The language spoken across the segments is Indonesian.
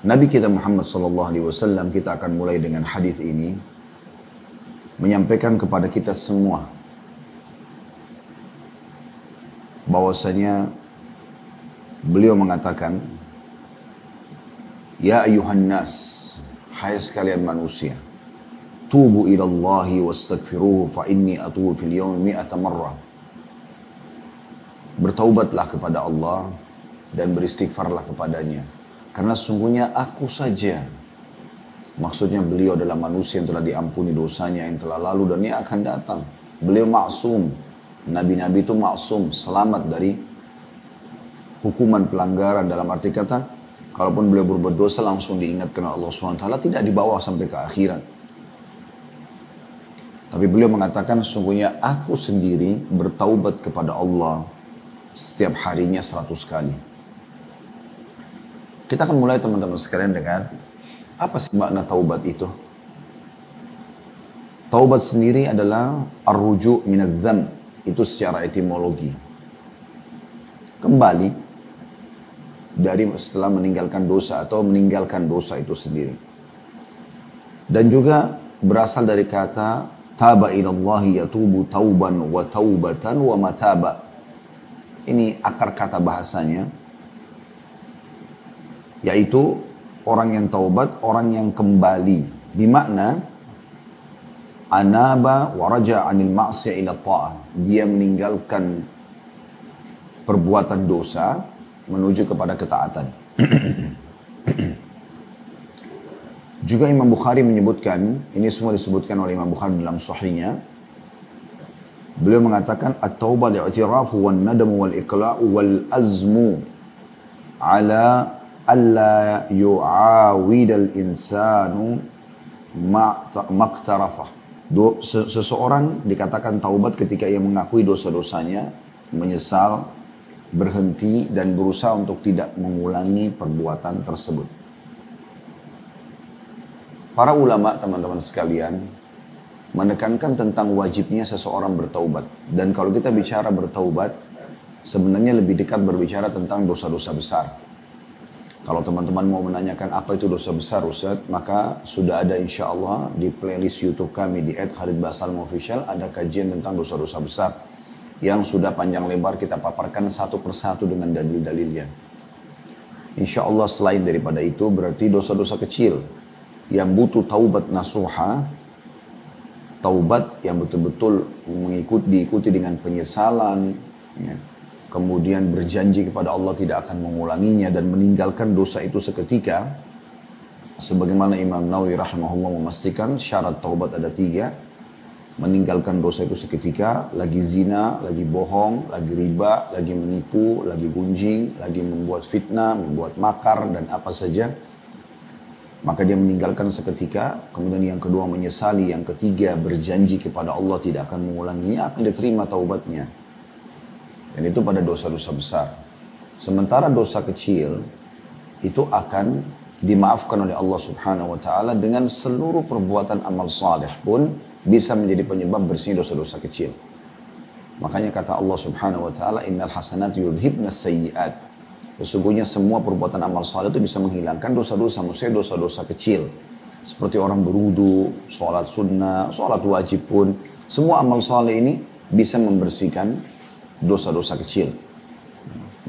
Nabi kita Muhammad SAW, kita akan mulai dengan hadis ini, menyampaikan kepada kita semua bahwasanya beliau mengatakan, Ya ayuhan nas, hai sekalian manusia, tubu ilallahi wastaghfiruhu fa inni atubu fil yawmi mi'ata marrah. Bertaubatlah kepada Allah dan beristighfarlah kepadanya, karena sesungguhnya aku saja, maksudnya beliau adalah manusia yang telah diampuni dosanya yang telah lalu dan yang akan datang. Beliau maksum, nabi-nabi itu maksum, selamat dari hukuman pelanggaran. Dalam arti kata, kalaupun beliau berbuat dosa langsung diingatkan Allah SWT, tidak dibawa sampai ke akhirat. Tapi beliau mengatakan, sesungguhnya aku sendiri bertaubat kepada Allah setiap harinya 100 kali. Kita akan mulai teman-teman sekalian dengan apa sih makna taubat itu? Taubat sendiri adalah ar-ruju' minadz-dzamb, itu secara etimologi. Kembali dari setelah meninggalkan dosa atau meninggalkan dosa itu sendiri. Dan juga berasal dari kata taba ilallahi yatubu tauban wa taubatan wa mataba. Ini akar kata bahasanya, yaitu orang yang taubat, orang yang kembali. Bimakna anaba wa raja' anil ma'siyah ila ta'ah. Dia meninggalkan perbuatan dosa menuju kepada ketaatan. Juga Imam Bukhari menyebutkan, ini semua disebutkan oleh Imam Bukhari dalam sahihnya. Beliau mengatakan at-taubah li'tirafu wan nadamu wal iqla'u wal azmu ala alla yu'awidal insanu maqtarafah. Seseorang dikatakan taubat ketika ia mengakui dosa-dosanya, menyesal, berhenti dan berusaha untuk tidak mengulangi perbuatan tersebut. Para ulama, teman-teman sekalian, menekankan tentang wajibnya seseorang bertaubat. Dan kalau kita bicara bertaubat, sebenarnya lebih dekat berbicara tentang dosa-dosa besar. Kalau teman-teman mau menanyakan apa itu dosa besar, Ustaz, maka sudah ada insya Allah di playlist YouTube kami di @khalidbasalim_official ada kajian tentang dosa-dosa besar yang sudah panjang lebar kita paparkan satu persatu dengan dalil-dalilnya. Insya Allah selain daripada itu berarti dosa-dosa kecil yang butuh taubat nasuha, taubat yang betul-betul diikuti dengan penyesalan, ya. Kemudian berjanji kepada Allah tidak akan mengulanginya dan meninggalkan dosa itu seketika. Sebagaimana Imam Nawawi rahimahullah memastikan syarat taubat ada 3. Meninggalkan dosa itu seketika, lagi zina, lagi bohong, lagi riba, lagi menipu, lagi gunjing, lagi membuat fitnah, membuat makar dan apa saja. Maka dia meninggalkan seketika. Kemudian yang kedua menyesali, yang ketiga berjanji kepada Allah tidak akan mengulanginya, akan diterima taubatnya. Dan itu pada dosa-dosa besar. Sementara dosa kecil itu akan dimaafkan oleh Allah Subhanahu wa taala dengan seluruh perbuatan amal saleh pun bisa menjadi penyebab bersihnya dosa-dosa kecil. Makanya kata Allah Subhanahu wa taala, innal hasanati yudhibnas sayyi'at. Sesungguhnya semua perbuatan amal saleh itu bisa menghilangkan dosa-dosa, maksudnya dosa-dosa kecil. Seperti orang berwudu, sholat sunnah, sholat wajib pun. Semua amal saleh ini bisa membersihkan dosa-dosa kecil.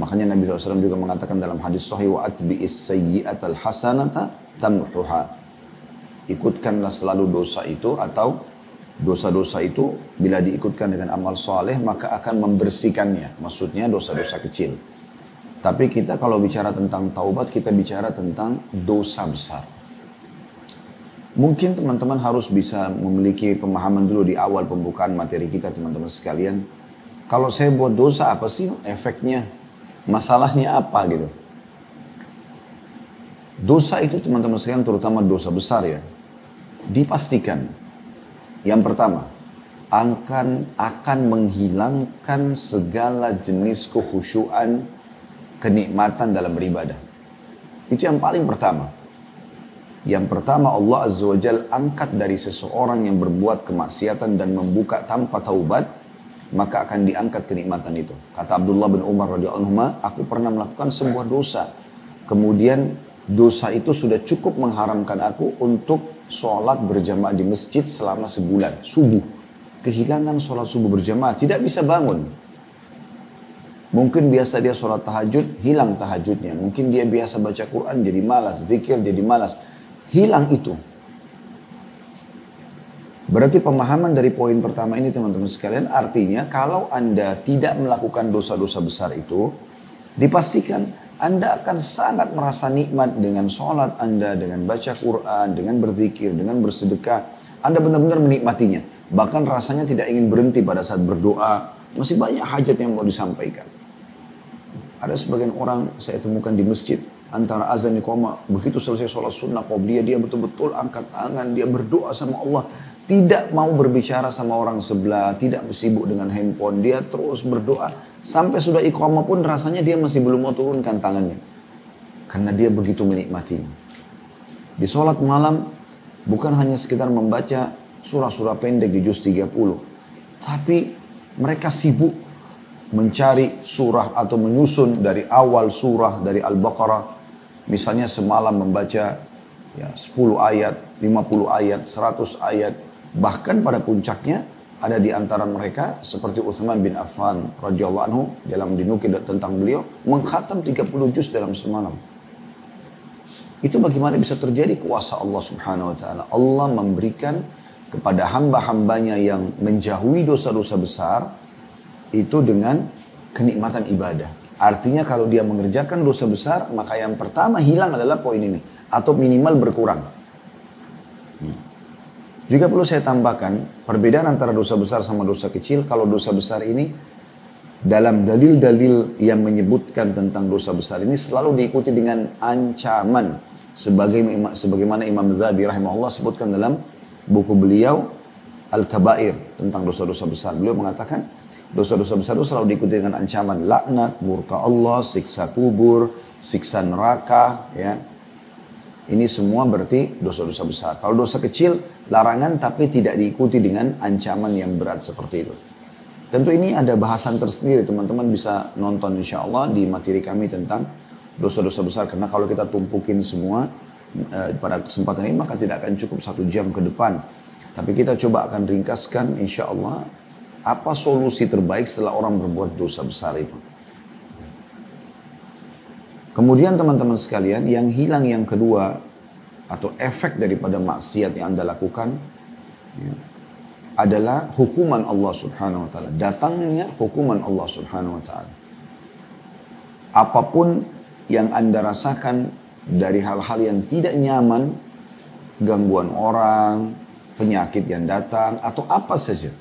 Makanya Nabi SAW juga mengatakan dalam hadis sahih, wa atbi'is sayyi'atal hasanata tamhuha. Ikutkanlah selalu dosa itu, atau dosa-dosa itu bila diikutkan dengan amal saleh maka akan membersihkannya. Maksudnya dosa-dosa kecil. Tapi kita kalau bicara tentang taubat, kita bicara tentang dosa besar. Mungkin teman-teman harus bisa memiliki pemahaman dulu di awal pembukaan materi kita, teman-teman sekalian. Kalau saya buat dosa, apa sih efeknya? Masalahnya apa gitu? Dosa itu teman-teman sekalian, terutama dosa besar ya, dipastikan. Yang pertama, akan menghilangkan segala jenis kekhusyuan, kenikmatan dalam beribadah. Itu yang paling pertama. Yang pertama, Allah Azza wa Jalla angkat dari seseorang yang berbuat kemaksiatan dan membuka tanpa taubat, maka akan diangkat kenikmatan itu. Kata Abdullah bin Umar radhiyallahu anhu, aku pernah melakukan sebuah dosa. Kemudian dosa itu sudah cukup mengharamkan aku untuk sholat berjamaah di masjid selama sebulan. Subuh. Kehilangan sholat subuh berjamaah. Tidak bisa bangun. Mungkin biasa dia sholat tahajud, hilang tahajudnya. Mungkin dia biasa baca Quran, jadi malas. Zikir, jadi malas. Hilang itu. Berarti pemahaman dari poin pertama ini teman-teman sekalian, artinya kalau Anda tidak melakukan dosa-dosa besar itu, dipastikan Anda akan sangat merasa nikmat dengan sholat Anda, dengan baca Quran, dengan berzikir, dengan bersedekah. Anda benar-benar menikmatinya. Bahkan rasanya tidak ingin berhenti pada saat berdoa. Masih banyak hajat yang mau disampaikan. Ada sebagian orang saya temukan di masjid, antara azan iqamah, begitu selesai sholat sunnah qobliyah, dia betul-betul angkat tangan, dia berdoa sama Allah. Tidak mau berbicara sama orang sebelah, tidak sibuk dengan handphone, dia terus berdoa. Sampai sudah iqamah pun rasanya dia masih belum mau turunkan tangannya. Karena dia begitu menikmatinya. Di sholat malam, bukan hanya sekitar membaca surah-surah pendek di juz 30. Tapi mereka sibuk mencari surah atau menyusun dari awal surah dari Al-Baqarah. Misalnya semalam membaca 10 ayat, 50 ayat, 100 ayat. Bahkan pada puncaknya ada di antara mereka seperti Uthman bin Affan radhiyallahu anhu dalam dinukil tentang beliau mengkhatam 30 juz dalam semalam. Itu bagaimana bisa terjadi kuasa Allah Subhanahu wa taala. Allah memberikan kepada hamba-hambanya yang menjauhi dosa-dosa besar itu dengan kenikmatan ibadah. Artinya kalau dia mengerjakan dosa besar, maka yang pertama hilang adalah poin ini atau minimal berkurang. Juga perlu saya tambahkan, perbedaan antara dosa besar sama dosa kecil, kalau dosa besar ini, dalam dalil-dalil yang menyebutkan tentang dosa besar ini selalu diikuti dengan ancaman. Sebagaimana Imam Zahabi rahimahullah sebutkan dalam buku beliau, Al-Kabair, tentang dosa-dosa besar. Beliau mengatakan, dosa-dosa besar itu selalu diikuti dengan ancaman, laknat, murka Allah, siksa kubur, siksa neraka, ya. Ini semua berarti dosa-dosa besar. Kalau dosa kecil, larangan tapi tidak diikuti dengan ancaman yang berat seperti itu. Tentu ini ada bahasan tersendiri, teman-teman bisa nonton insya Allah di materi kami tentang dosa-dosa besar. Karena kalau kita tumpukin semua pada kesempatan ini, maka tidak akan cukup 1 jam ke depan. Tapi kita coba akan ringkaskan insya Allah, apa solusi terbaik setelah orang berbuat dosa besar itu. Kemudian teman-teman sekalian, yang hilang yang kedua atau efek daripada maksiat yang Anda lakukan ya, adalah hukuman Allah Subhanahu wa taala. Datangnya hukuman Allah Subhanahu wa taala. Apapun yang Anda rasakan dari hal-hal yang tidak nyaman, gangguan orang, penyakit yang datang atau apa saja,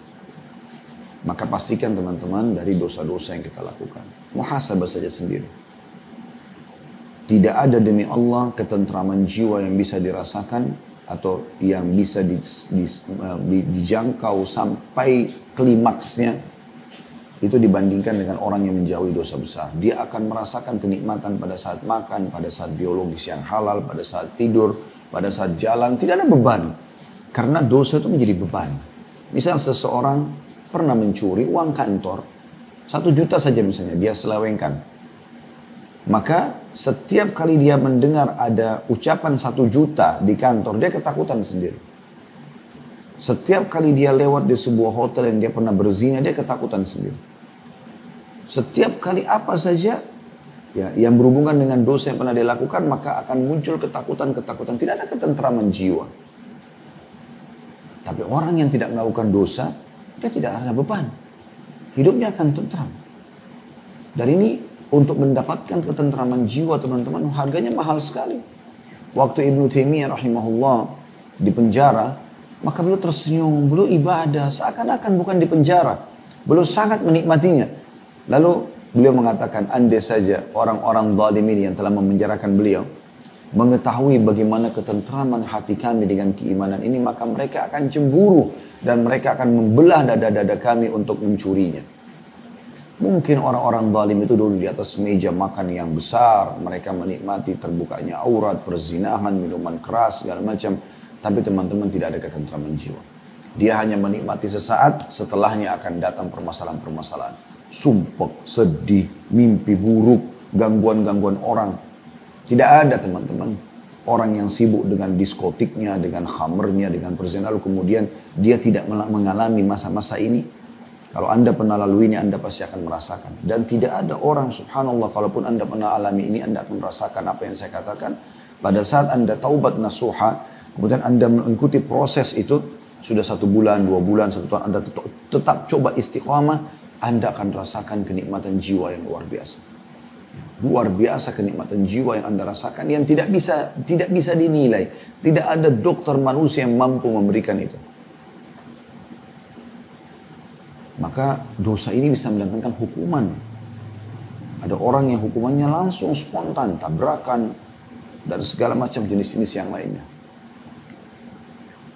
maka pastikan teman-teman dari dosa-dosa yang kita lakukan. Muhasabah saja sendiri. Tidak ada demi Allah ketentraman jiwa yang bisa dirasakan atau yang bisa dijangkau sampai klimaksnya itu dibandingkan dengan orang yang menjauhi dosa besar. Dia akan merasakan kenikmatan pada saat makan, pada saat biologis yang halal, pada saat tidur, pada saat jalan. Tidak ada beban. Karena dosa itu menjadi beban. Misal seseorang pernah mencuri uang kantor, 1 juta saja misalnya, dia selewengkan. Maka setiap kali dia mendengar ada ucapan 1 juta di kantor, dia ketakutan sendiri. Setiap kali dia lewat di sebuah hotel yang dia pernah berzina, dia ketakutan sendiri. Setiap kali apa saja ya, yang berhubungan dengan dosa yang pernah dia lakukan, maka akan muncul ketakutan-ketakutan. Tidak ada ketentraman jiwa. Tapi orang yang tidak melakukan dosa, dia tidak ada beban. Hidupnya akan tentram. Dan ini untuk mendapatkan ketentraman jiwa teman-teman, harganya mahal sekali. Waktu Ibnu Taimiyah rahimahullah di penjara, maka beliau tersenyum, beliau ibadah, seakan-akan bukan di penjara. Beliau sangat menikmatinya. Lalu beliau mengatakan, andai saja orang-orang zalim ini yang telah memenjarakan beliau, mengetahui bagaimana ketentraman hati kami dengan keimanan ini, maka mereka akan cemburu dan mereka akan membelah dada-dada kami untuk mencurinya. Mungkin orang-orang zalim itu dulu di atas meja makan yang besar, mereka menikmati terbukanya aurat, perzinahan, minuman keras, segala macam. Tapi teman-teman tidak ada ketentraman jiwa. Dia hanya menikmati sesaat, setelahnya akan datang permasalahan-permasalahan. Sumpah, sedih, mimpi buruk, gangguan-gangguan orang. Tidak ada teman-teman orang yang sibuk dengan diskotiknya, dengan khamernya, dengan perzinahan, kemudian dia tidak mengalami masa-masa ini. Kalau Anda pernah lalui ini, Anda pasti akan merasakan. Dan tidak ada orang, subhanallah, kalaupun Anda pernah alami ini, Anda akan merasakan apa yang saya katakan. Pada saat Anda taubat nasuha, kemudian Anda mengikuti proses itu, sudah 1 bulan, 2 bulan, 1 tahun, Anda tetap coba istiqamah, Anda akan rasakan kenikmatan jiwa yang luar biasa. Luar biasa kenikmatan jiwa yang Anda rasakan, yang tidak bisa dinilai. Tidak ada dokter manusia yang mampu memberikan itu. Maka dosa ini bisa mendatangkan hukuman. Ada orang yang hukumannya langsung spontan, tabrakan, dan segala macam jenis-jenis yang lainnya.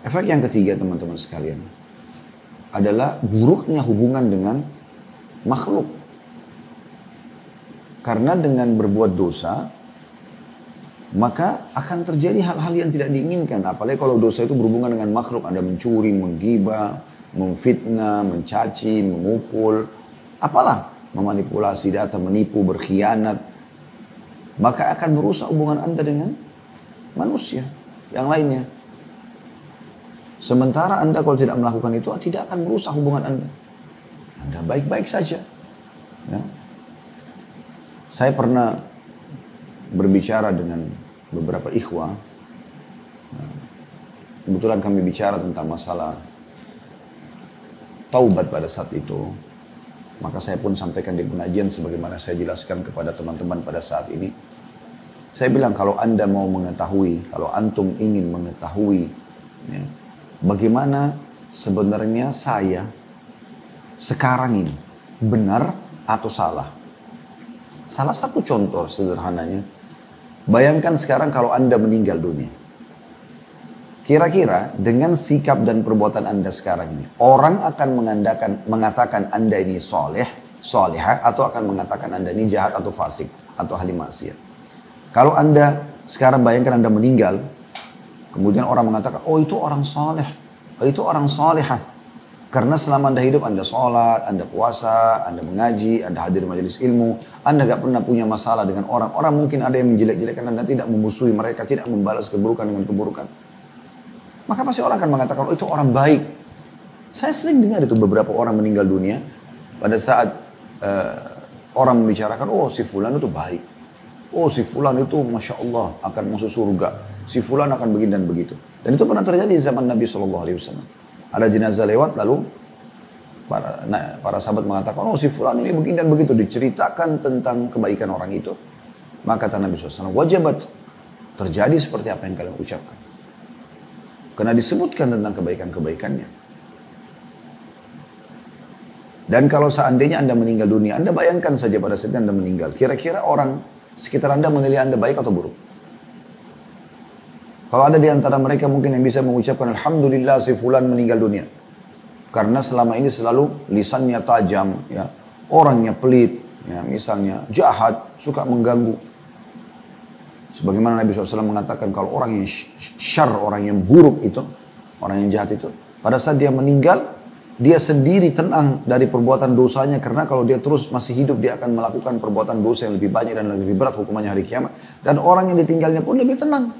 Efek yang ketiga teman-teman sekalian, adalah buruknya hubungan dengan makhluk. Karena dengan berbuat dosa, maka akan terjadi hal-hal yang tidak diinginkan. Apalagi kalau dosa itu berhubungan dengan makhluk, Anda mencuri, menggibah, memfitnah, mencaci, memukul, apalah, memanipulasi data, menipu, berkhianat, maka akan merusak hubungan Anda dengan manusia yang lainnya. Sementara Anda kalau tidak melakukan itu, tidak akan merusak hubungan Anda. Anda baik-baik saja. Ya. Saya pernah berbicara dengan beberapa ikhwah. Kebetulan kami bicara tentang masalah taubat pada saat itu. Maka saya pun sampaikan di pengajian sebagaimana saya jelaskan kepada teman-teman pada saat ini. Saya bilang kalau Anda mau mengetahui, kalau antum ingin mengetahui ya, bagaimana sebenarnya saya sekarang ini benar atau salah. Salah satu contoh sederhananya, bayangkan sekarang kalau Anda meninggal dunia. Kira-kira dengan sikap dan perbuatan Anda sekarang ini, orang akan mengatakan Anda ini soleh, solehah, atau akan mengatakan Anda ini jahat atau fasik, atau ahli maksiat. Kalau Anda sekarang bayangkan Anda meninggal, kemudian orang mengatakan, oh itu orang soleh, oh itu orang solehah. Karena selama Anda hidup, Anda sholat, Anda puasa, Anda mengaji, Anda hadir majelis ilmu, Anda gak pernah punya masalah dengan orang. Orang mungkin ada yang menjelek-jelekkan Anda, tidak memusuhi mereka, tidak membalas keburukan dengan keburukan. Maka pasti orang akan mengatakan, oh itu orang baik. Saya sering dengar itu beberapa orang meninggal dunia, pada saat orang membicarakan, oh si fulan itu baik. Oh si fulan itu Masya Allah akan masuk surga. Si fulan akan begini dan begitu. Dan itu pernah terjadi di zaman Nabi SAW. Ada jenazah lewat lalu para sahabat mengatakan, oh si fulan ini begini dan begitu. Diceritakan tentang kebaikan orang itu. Maka kata Nabi SAW, wajabat terjadi seperti apa yang kalian ucapkan. Karena disebutkan tentang kebaikan-kebaikannya. Dan kalau seandainya Anda meninggal dunia, Anda bayangkan saja pada saat Anda meninggal. Kira-kira orang sekitar Anda menilai Anda baik atau buruk? Kalau ada di antara mereka mungkin yang bisa mengucapkan, Alhamdulillah si fulan meninggal dunia. Karena selama ini selalu lisannya tajam, ya, orangnya pelit, ya, misalnya jahat, suka mengganggu. Sebagaimana Nabi SAW mengatakan kalau orang yang syar, orang yang buruk itu, orang yang jahat itu, pada saat dia meninggal, dia sendiri tenang dari perbuatan dosanya, karena kalau dia terus masih hidup, dia akan melakukan perbuatan dosa yang lebih banyak dan lebih berat hukumannya hari kiamat. Dan orang yang ditinggalnya pun lebih tenang.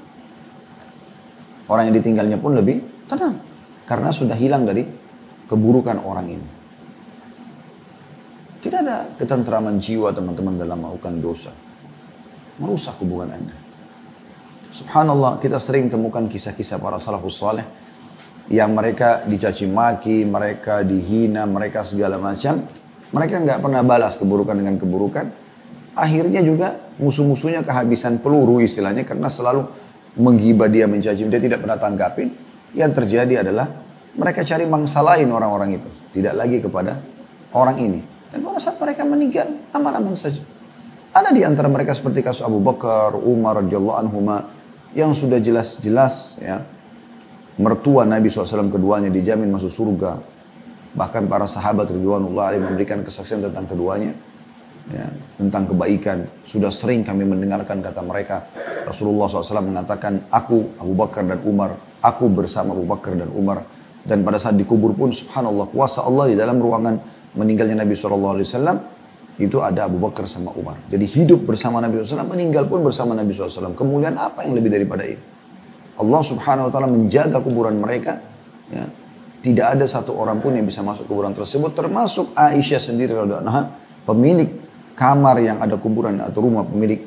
Orang yang ditinggalnya pun lebih tenang. Karena sudah hilang dari keburukan orang ini. Tidak ada ketentraman jiwa teman-teman dalam melakukan dosa. Merusak hubungan Anda. Subhanallah, kita sering temukan kisah-kisah para salafus saleh yang mereka dicaci maki, mereka dihina, mereka segala macam. Mereka nggak pernah balas keburukan dengan keburukan. Akhirnya juga musuh-musuhnya kehabisan peluru istilahnya, karena selalu menggibah dia, mencaci dia, tidak pernah tanggapin. Yang terjadi adalah mereka cari mangsa lain orang-orang itu, tidak lagi kepada orang ini. Dan pada saat mereka meninggal, aman-aman saja. Ada di antara mereka seperti kasus Abu Bakar, Umar radhiyallahu anhuma, yang sudah jelas-jelas ya, mertua Nabi SAW keduanya dijamin masuk surga. Bahkan para sahabat ridwanullah alaihi memberikan kesaksian tentang keduanya, ya, tentang kebaikan. Sudah sering kami mendengarkan kata mereka, Rasulullah SAW mengatakan, aku Abu Bakar dan Umar, aku bersama Abu Bakar dan Umar. Dan pada saat dikubur pun subhanallah, kuasa Allah di dalam ruangan meninggalnya Nabi SAW, itu ada Abu Bakar sama Umar. Jadi hidup bersama Nabi SAW, meninggal pun bersama Nabi SAW. Kemuliaan apa yang lebih daripada itu? Allah Subhanahu Wa Taala menjaga kuburan mereka. Ya. Tidak ada satu orang pun yang bisa masuk kuburan tersebut, termasuk Aisyah sendiri radhiyallahu anha, pemilik kamar yang ada kuburan atau rumah pemilik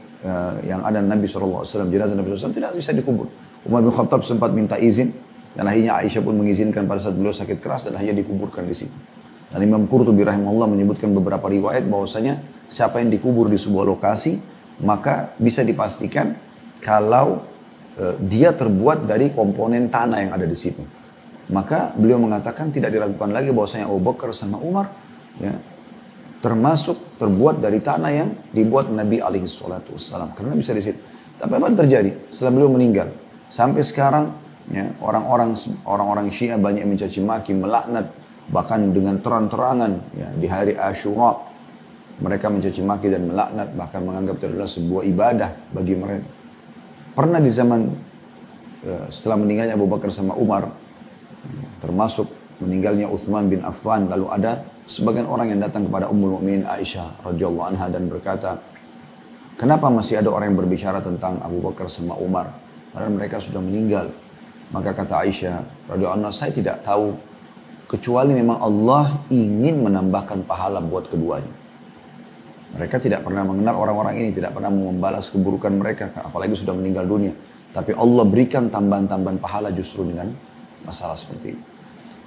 yang ada Nabi SAW, jenazah Nabi SAW tidak bisa dikubur. Umar bin Khattab sempat minta izin, dan akhirnya Aisyah pun mengizinkan pada saat beliau sakit keras dan akhirnya dikuburkan di situ. Dan Imam Qurtubi rahimahullah menyebutkan beberapa riwayat bahwasanya siapa yang dikubur di sebuah lokasi maka bisa dipastikan kalau dia terbuat dari komponen tanah yang ada di situ. Maka beliau mengatakan tidak diragukan lagi bahwasanya Abu Bakar sama Umar ya, termasuk terbuat dari tanah yang dibuat Nabi alaihi salatu wassalam. Karena bisa di situ. Tapi apa yang terjadi setelah beliau meninggal? Sampai sekarang ya, orang-orang Syiah banyak mencaci maki, melaknat, bahkan dengan terang-terangan ya, di hari Asyura mereka mencaci maki dan melaknat, bahkan menganggap itu adalah sebuah ibadah bagi mereka. Pernah di zaman setelah meninggalnya Abu Bakar sama Umar, termasuk meninggalnya Uthman bin Affan, lalu ada sebagian orang yang datang kepada Ummul Mukminin Aisyah radhiyallahu anha dan berkata, kenapa masih ada orang yang berbicara tentang Abu Bakar sama Umar? Karena mereka sudah meninggal. Maka kata Aisyah radhiyallahu anha, saya tidak tahu kecuali memang Allah ingin menambahkan pahala buat keduanya. Mereka tidak pernah mengenal orang-orang ini, tidak pernah membalas keburukan mereka, apalagi sudah meninggal dunia. Tapi Allah berikan tambahan-tambahan pahala justru dengan masalah seperti ini.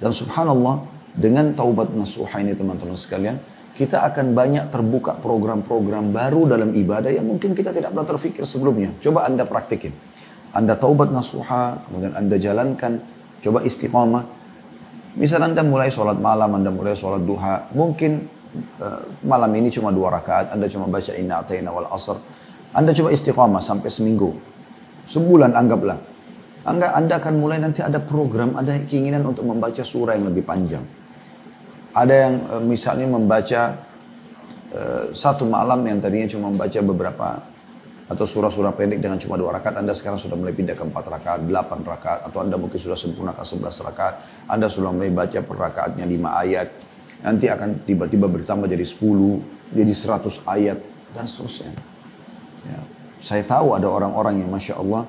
Dan subhanallah, dengan taubat nasuha ini teman-teman sekalian, kita akan banyak terbuka program-program baru dalam ibadah yang mungkin kita tidak pernah terfikir sebelumnya. Coba Anda praktikin. Anda taubat nasuha, kemudian Anda jalankan, coba istiqamah. Misal Anda mulai sholat malam, Anda mulai sholat duha, mungkin malam ini cuma 2 rakaat, Anda cuma baca inna atayna wal asr. Anda coba istiqamah sampai seminggu, sebulan anggaplah. Anda akan mulai nanti ada program, ada keinginan untuk membaca surah yang lebih panjang. Ada yang misalnya membaca satu malam yang tadinya cuma membaca beberapa atau surah-surah pendek dengan cuma 2 rakaat, Anda sekarang sudah mulai pindah ke 4 rakaat, 8 rakaat, atau Anda mungkin sudah sempurna ke 11 rakaat, Anda sudah mulai baca per rakaatnya 5 ayat, nanti akan tiba-tiba bertambah jadi 10, jadi 100 ayat, dan seterusnya. Ya. Saya tahu ada orang-orang yang Masya Allah,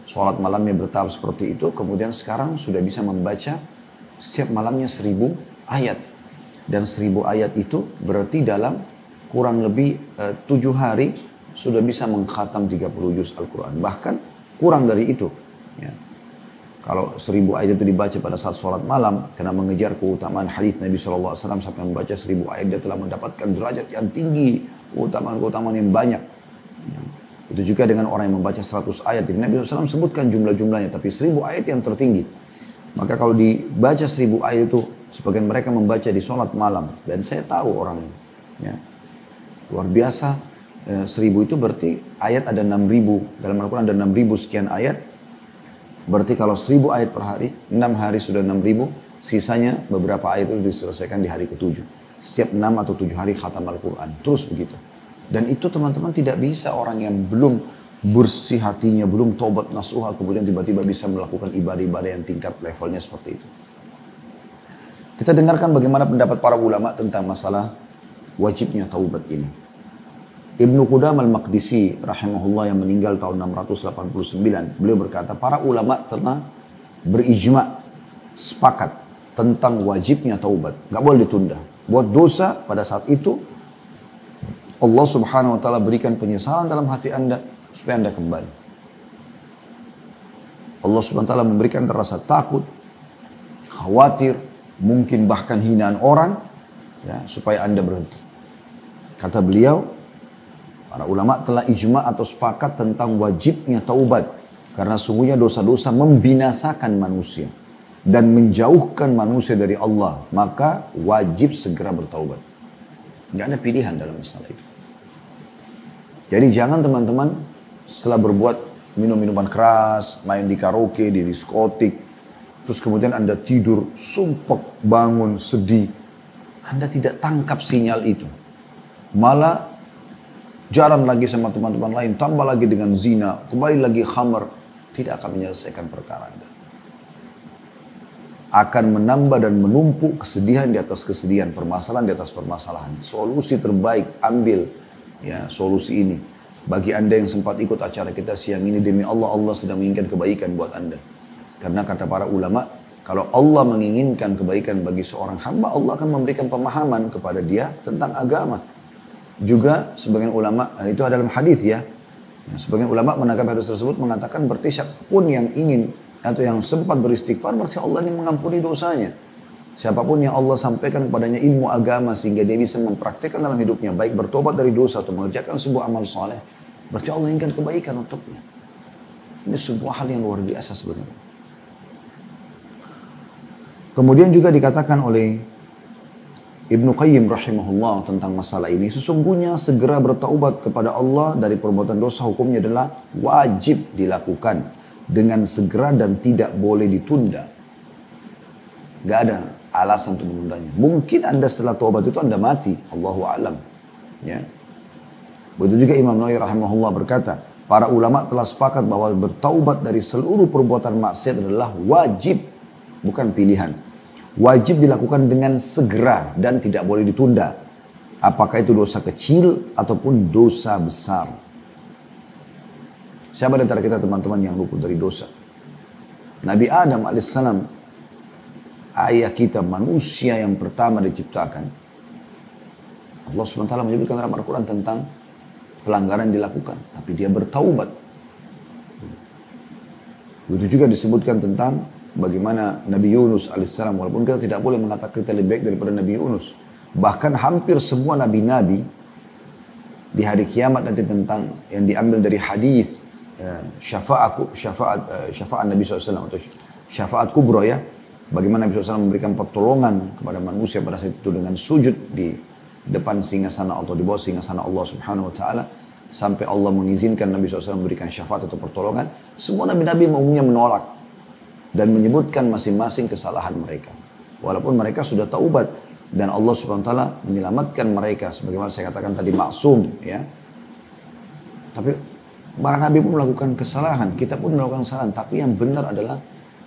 sholat malamnya bertahap seperti itu, kemudian sekarang sudah bisa membaca setiap malamnya 1000 ayat. Dan 1000 ayat itu berarti dalam kurang lebih 7 hari, sudah bisa mengkhatam 30 juz Al-Quran. Bahkan kurang dari itu. Ya. Kalau 1000 ayat itu dibaca pada saat sholat malam, karena mengejar keutamaan hadis Nabi SAW sampai membaca 1000 ayat, dia telah mendapatkan derajat yang tinggi, keutamaan-keutamaan yang banyak. Ya. Itu juga dengan orang yang membaca 100 ayat. Jadi Nabi SAW sebutkan jumlah-jumlahnya, tapi 1000 ayat yang tertinggi. Maka kalau dibaca 1000 ayat itu, sebagian mereka membaca di sholat malam. Dan saya tahu orang ini. Ya. Luar biasa. 1000 itu berarti ayat ada 6000. Dalam Al-Quran ada 6000 sekian ayat. Berarti kalau 1000 ayat per hari, 6 hari sudah 6000. Sisanya beberapa ayat itu diselesaikan di hari ke-7. Setiap 6 atau 7 hari khatam Al-Quran. Terus begitu. Dan itu teman-teman tidak bisa orang yang belum bersih hatinya, belum taubat nasuha, kemudian tiba-tiba bisa melakukan ibadah-ibadah yang tingkat levelnya seperti itu. Kita dengarkan bagaimana pendapat para ulama tentang masalah wajibnya taubat ini. Ibnu Qudam al-Maqdisi rahimahullah yang meninggal tahun 689, beliau berkata, para ulama telah berijma, sepakat tentang wajibnya taubat. Gak boleh ditunda. Buat dosa pada saat itu, Allah Subhanahu wa Ta'ala berikan penyesalan dalam hati Anda supaya Anda kembali. Allah Subhanahu wa Ta'ala memberikan rasa takut, khawatir, mungkin bahkan hinaan orang, ya, supaya Anda berhenti. Kata beliau, para ulama telah ijma atau sepakat tentang wajibnya taubat. Karena sungguhnya dosa-dosa membinasakan manusia dan menjauhkan manusia dari Allah. Maka wajib segera bertaubat. Nggak ada pilihan dalam masalah itu. Jadi jangan teman-teman setelah berbuat minum-minuman keras, main di karaoke, di diskotik, terus kemudian Anda tidur, sumpek, bangun, sedih. Anda tidak tangkap sinyal itu. Malah jalan lagi sama teman-teman lain, tambah lagi dengan zina, kembali lagi khamar, tidak akan menyelesaikan perkara Anda. akan menambah dan menumpuk kesedihan di atas kesedihan, permasalahan di atas permasalahan. Solusi terbaik, ambil ya solusi ini. Bagi Anda yang sempat ikut acara kita siang ini, demi Allah, Allah sedang menginginkan kebaikan buat Anda. Karena kata para ulama, kalau Allah menginginkan kebaikan bagi seorang hamba, Allah akan memberikan pemahaman kepada dia tentang agama. Juga sebagian ulama, itu dalam hadis ya, sebagian ulama menanggapi hadis tersebut mengatakan berarti siapapun yang ingin atau yang sempat beristighfar berarti Allah ingin mengampuni dosanya. Siapapun yang Allah sampaikan kepadanya ilmu agama sehingga dia bisa mempraktikkan dalam hidupnya, baik bertobat dari dosa atau mengerjakan sebuah amal soleh, berarti Allah inginkan kebaikan untuknya. Ini sebuah hal yang luar biasa sebenarnya. Kemudian juga dikatakan oleh Ibnu Qayyim rahimahullah tentang masalah ini, sesungguhnya segera bertaubat kepada Allah dari perbuatan dosa hukumnya adalah wajib dilakukan dengan segera dan tidak boleh ditunda. Gak ada alasan untuk menundanya. Mungkin Anda setelah taubat itu Anda mati, Allahu a'lam. Ya. Begitu juga Imam Nawawi rahimahullah berkata, para ulama telah sepakat bahwa bertaubat dari seluruh perbuatan maksiat adalah wajib, bukan pilihan. Wajib dilakukan dengan segera dan tidak boleh ditunda. Apakah itu dosa kecil ataupun dosa besar. Siapa di antara kita teman-teman yang luput dari dosa? Nabi Adam alaihissalam, ayah kita, manusia yang pertama diciptakan. Allah SWT menyebutkan dalam Al-Quran tentang pelanggaran yang dilakukan. Tapi dia bertaubat. Begitu juga disebutkan tentang bagaimana Nabi Yunus alaihissalam, walaupun kita tidak boleh mengatakan kita lebih baik daripada Nabi Yunus. Bahkan hampir semua nabi-nabi di hari kiamat nanti tentang yang diambil dari hadis syafaat Nabi SAW atau syafaat kubra ya. Bagaimana Nabi SAW memberikan pertolongan kepada manusia pada saat itu dengan sujud di depan singgasana atau di bawah singgasana Allah Subhanahu Wa Taala. Sampai Allah mengizinkan Nabi SAW memberikan syafaat atau pertolongan. Semua nabi-nabi umumnya menolak dan menyebutkan masing-masing kesalahan mereka. Walaupun mereka sudah taubat dan Allah Subhanahu wa taala menyelamatkan mereka sebagaimana saya katakan tadi maksum ya. Tapi para nabi pun melakukan kesalahan, kita pun melakukan kesalahan, tapi yang benar adalah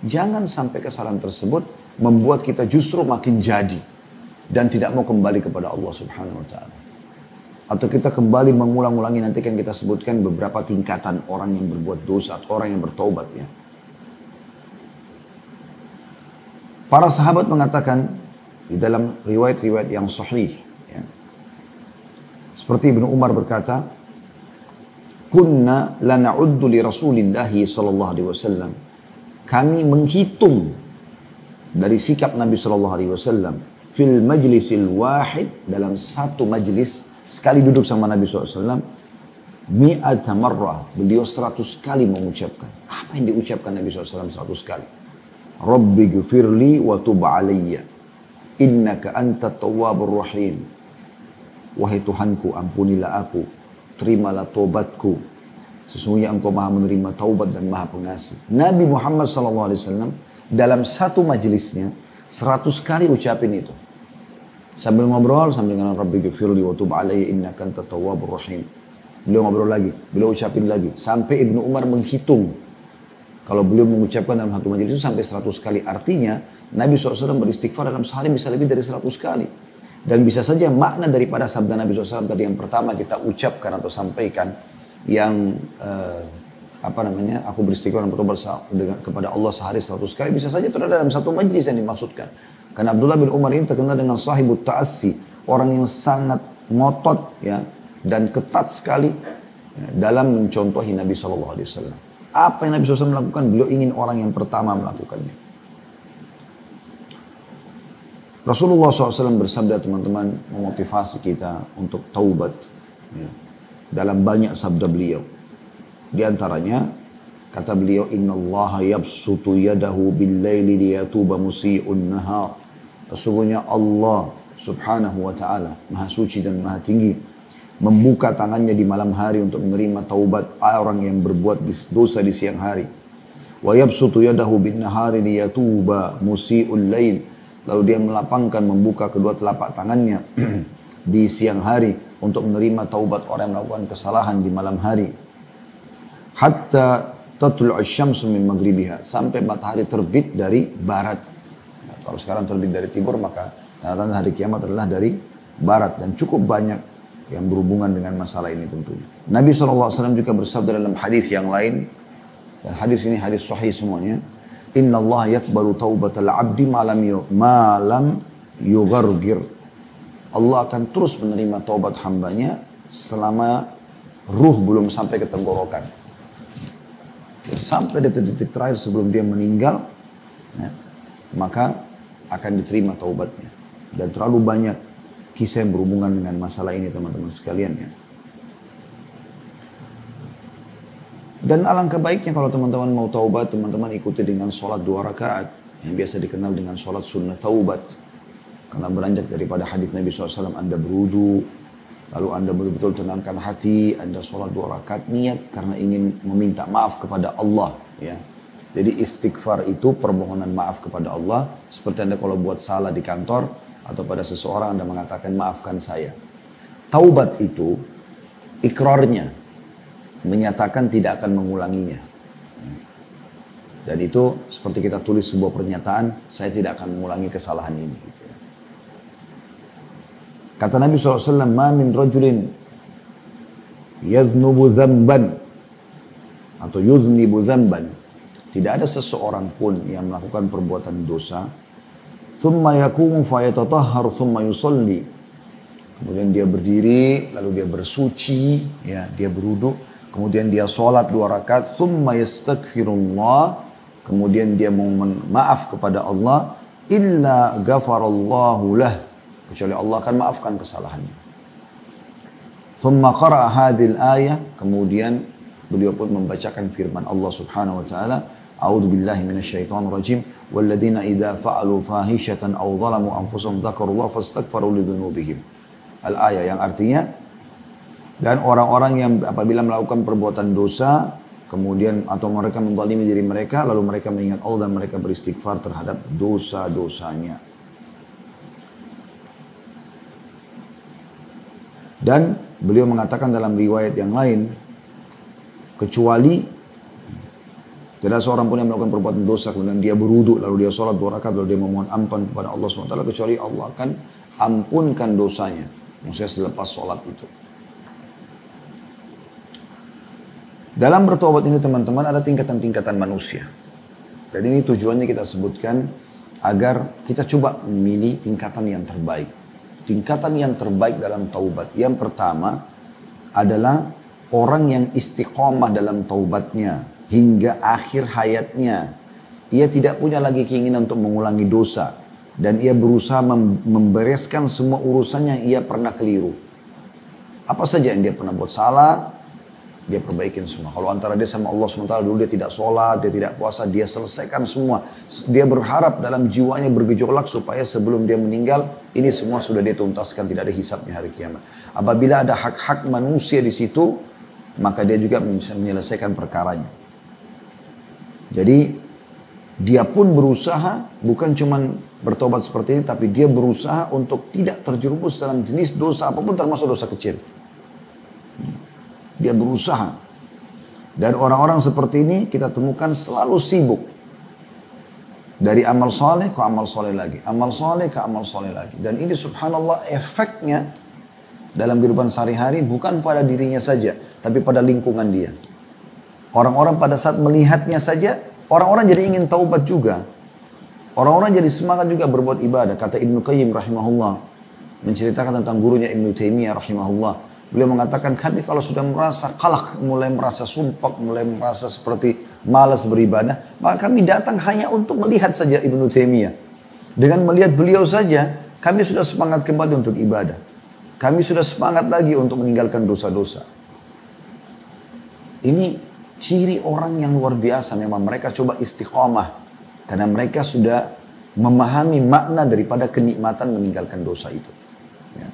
jangan sampai kesalahan tersebut membuat kita justru makin jadi dan tidak mau kembali kepada Allah Subhanahu wa taala. Atau kita kembali mengulang-ulangi, nanti kan kita sebutkan beberapa tingkatan orang yang berbuat dosa atau orang yang bertaubat ya. Para sahabat mengatakan di dalam riwayat-riwayat yang sahih, ya, seperti Ibnu Umar berkata, "Kunna la na'uddu li Rasulillahi sallallahu alaihi wasallam." Kami menghitung dari sikap Nabi sallallahu alaihi wasallam fil majlisil wahid, dalam satu majlis sekali duduk sama Nabi sallallahu alaihi wasallam, mi'ata marrah, beliau 100 kali mengucapkan. Apa yang diucapkan Nabi sallallahu alaihi wasallam 100 kali? Rabbi gfirli wa tub alayya innaka anta tawwabur rahim. Wahai Tuhanku, ampunilah aku, terimalah taubatku, sesungguhnya engkau maha menerima taubat dan maha pengasih. Nabi Muhammad SAW dalam satu majelisnya 100 kali ucapin itu. Sambil ngobrol, sambil dengan Rabbi gfirli wa tub alayya innaka anta tawwabur rahim. Beliau ngobrol lagi, beliau ucapin lagi. Sampai Ibnu Umar menghitung. Kalau beliau mengucapkan dalam satu majelis itu sampai 100 kali. Artinya Nabi SAW beristighfar dalam sehari bisa lebih dari 100 kali. Dan bisa saja makna daripada sabda Nabi SAW tadi yang pertama kita ucapkan atau sampaikan. Yang aku beristighfar dan bertobat kepada Allah sehari 100 kali. Bisa saja itu ada dalam satu majelis yang dimaksudkan. Karena Abdullah bin Umar ini terkenal dengan sahibut ta'assi. Orang yang sangat ngotot ya, dan ketat sekali ya, dalam mencontohi Nabi SAW. Apa yang Nabi SAW melakukan, beliau ingin orang yang pertama melakukannya. Rasulullah SAW bersabda, teman-teman, memotivasi kita untuk taubat. Ya, dalam banyak sabda beliau. Di antaranya, kata beliau, Inna Allah yabsutu yadahu bil-layli liyatuba musi'un nahar. Sesungguhnya Allah Subhanahu wa ta'ala, maha suci dan maha tinggi, membuka tangannya di malam hari untuk menerima taubat orang yang berbuat dosa di siang hari. Wa yabsutu yadahu bin nahari liyatuba musi'ul lail. Lalu dia melapangkan, membuka kedua telapak tangannya di siang hari untuk menerima taubat orang yang melakukan kesalahan di malam hari. Hatta tatlu'u syamsu min maghribiha, sampai matahari terbit dari barat. Kalau sekarang terbit dari timur, maka tanda-tanda hari kiamat adalah dari barat. Dan cukup banyak yang berhubungan dengan masalah ini tentunya. Nabi SAW juga bersabda dalam hadis yang lain, dan hadis ini hadis sahih semuanya, Inna Allah yakbalu taubatal abdi malam yughargir. Allah akan terus menerima taubat hambanya selama ruh belum sampai ke tenggorokan. Sampai detik-detik terakhir sebelum dia meninggal, ya, maka akan diterima taubatnya. Dan terlalu banyak kisah yang berhubungan dengan masalah ini teman-teman sekalian ya. Dan alangkah baiknya kalau teman-teman mau taubat, teman-teman ikuti dengan sholat 2 rakaat yang biasa dikenal dengan sholat sunnah taubat. Karena beranjak daripada hadis Nabi SAW, Anda berwudu, lalu Anda betul-betul tenangkan hati, Anda sholat 2 rakaat niat karena ingin meminta maaf kepada Allah. Ya. Jadi istighfar itu permohonan maaf kepada Allah, seperti Anda kalau buat salah di kantor atau pada seseorang Anda mengatakan maafkan saya. Taubat itu ikrarnya, menyatakan tidak akan mengulanginya. Jadi itu seperti kita tulis sebuah pernyataan, saya tidak akan mengulangi kesalahan ini. Kata Nabi SAW, ma min rajulin yadhnubu dhanban atau yudhnibu dhanban. Tidak ada seseorang pun yang melakukan perbuatan dosa, thumma yakumu fayatatahhar thumma yusalli. Kemudian dia berdiri, lalu dia bersuci, ya, dia berwudu. Kemudian dia sholat 2 rakaat, thumma yastaghfirullah, kemudian dia mau maaf kepada Allah, illa ghafarallahu lah, kecuali Allah akan maafkan kesalahannya. Thumma qara'a hadhil ayah, kemudian beliau pun membacakan firman Allah Subhanahu wa taala, A'udzu billahi minasyaitonir rajim, walladzina idza fa'alu fahishatan aw zalamu anfusahum dzakarullaha fastaghfaru lidzunubihim. Al-ayah yang artinya, dan orang-orang yang apabila melakukan perbuatan dosa, kemudian atau mereka menzalimi diri mereka, lalu mereka mengingat Allah dan mereka beristighfar terhadap dosa-dosanya. Dan beliau mengatakan dalam riwayat yang lain, kecuali tidak seorang pun yang melakukan perbuatan dosa, kemudian dia berwudu, lalu dia sholat 2 rakaat, lalu dia memohon ampun kepada Allah SWT, kecuali Allah akan ampunkan dosanya. Maksudnya selepas sholat itu. Dalam bertobat ini teman-teman ada tingkatan-tingkatan manusia. Dan ini tujuannya kita sebutkan agar kita coba memilih tingkatan yang terbaik. Tingkatan yang terbaik dalam taubat. Yang pertama adalah orang yang istiqomah dalam taubatnya hingga akhir hayatnya. Ia tidak punya lagi keinginan untuk mengulangi dosa. Dan ia berusaha membereskan semua urusan yang ia pernah keliru. Apa saja yang dia pernah buat salah, dia perbaikin semua. Kalau antara dia sama Allah SWT dulu dia tidak sholat, dia tidak puasa, dia selesaikan semua. Dia berharap dalam jiwanya bergejolak supaya sebelum dia meninggal, ini semua sudah dia tuntaskan, tidak ada hisabnya hari kiamat. Apabila ada hak-hak manusia di situ, maka dia juga bisa menyelesaikan perkaranya. Jadi dia pun berusaha, bukan cuma bertobat seperti ini, tapi dia berusaha untuk tidak terjerumus dalam jenis dosa apapun termasuk dosa kecil. Dia berusaha. Dan orang-orang seperti ini kita temukan selalu sibuk. Dari amal soleh ke amal soleh lagi. Amal soleh ke amal soleh lagi. Dan ini subhanallah efeknya dalam kehidupan sehari-hari bukan pada dirinya saja. Tapi pada lingkungan dia. Orang-orang pada saat melihatnya saja, orang-orang jadi ingin taubat juga. Orang-orang jadi semangat juga berbuat ibadah. Kata Ibnu Qayyim rahimahullah. Menceritakan tentang gurunya Ibnu Taimiyah rahimahullah. Beliau mengatakan kami kalau sudah merasa kalak, mulai merasa sumpah, mulai merasa seperti malas beribadah, maka kami datang hanya untuk melihat saja Ibnu Taimiyah. Dengan melihat beliau saja, kami sudah semangat kembali untuk ibadah. Kami sudah semangat lagi untuk meninggalkan dosa-dosa. Ini ciri orang yang luar biasa. Memang mereka coba istiqamah. Karena mereka sudah memahami makna daripada kenikmatan meninggalkan dosa itu. Ya.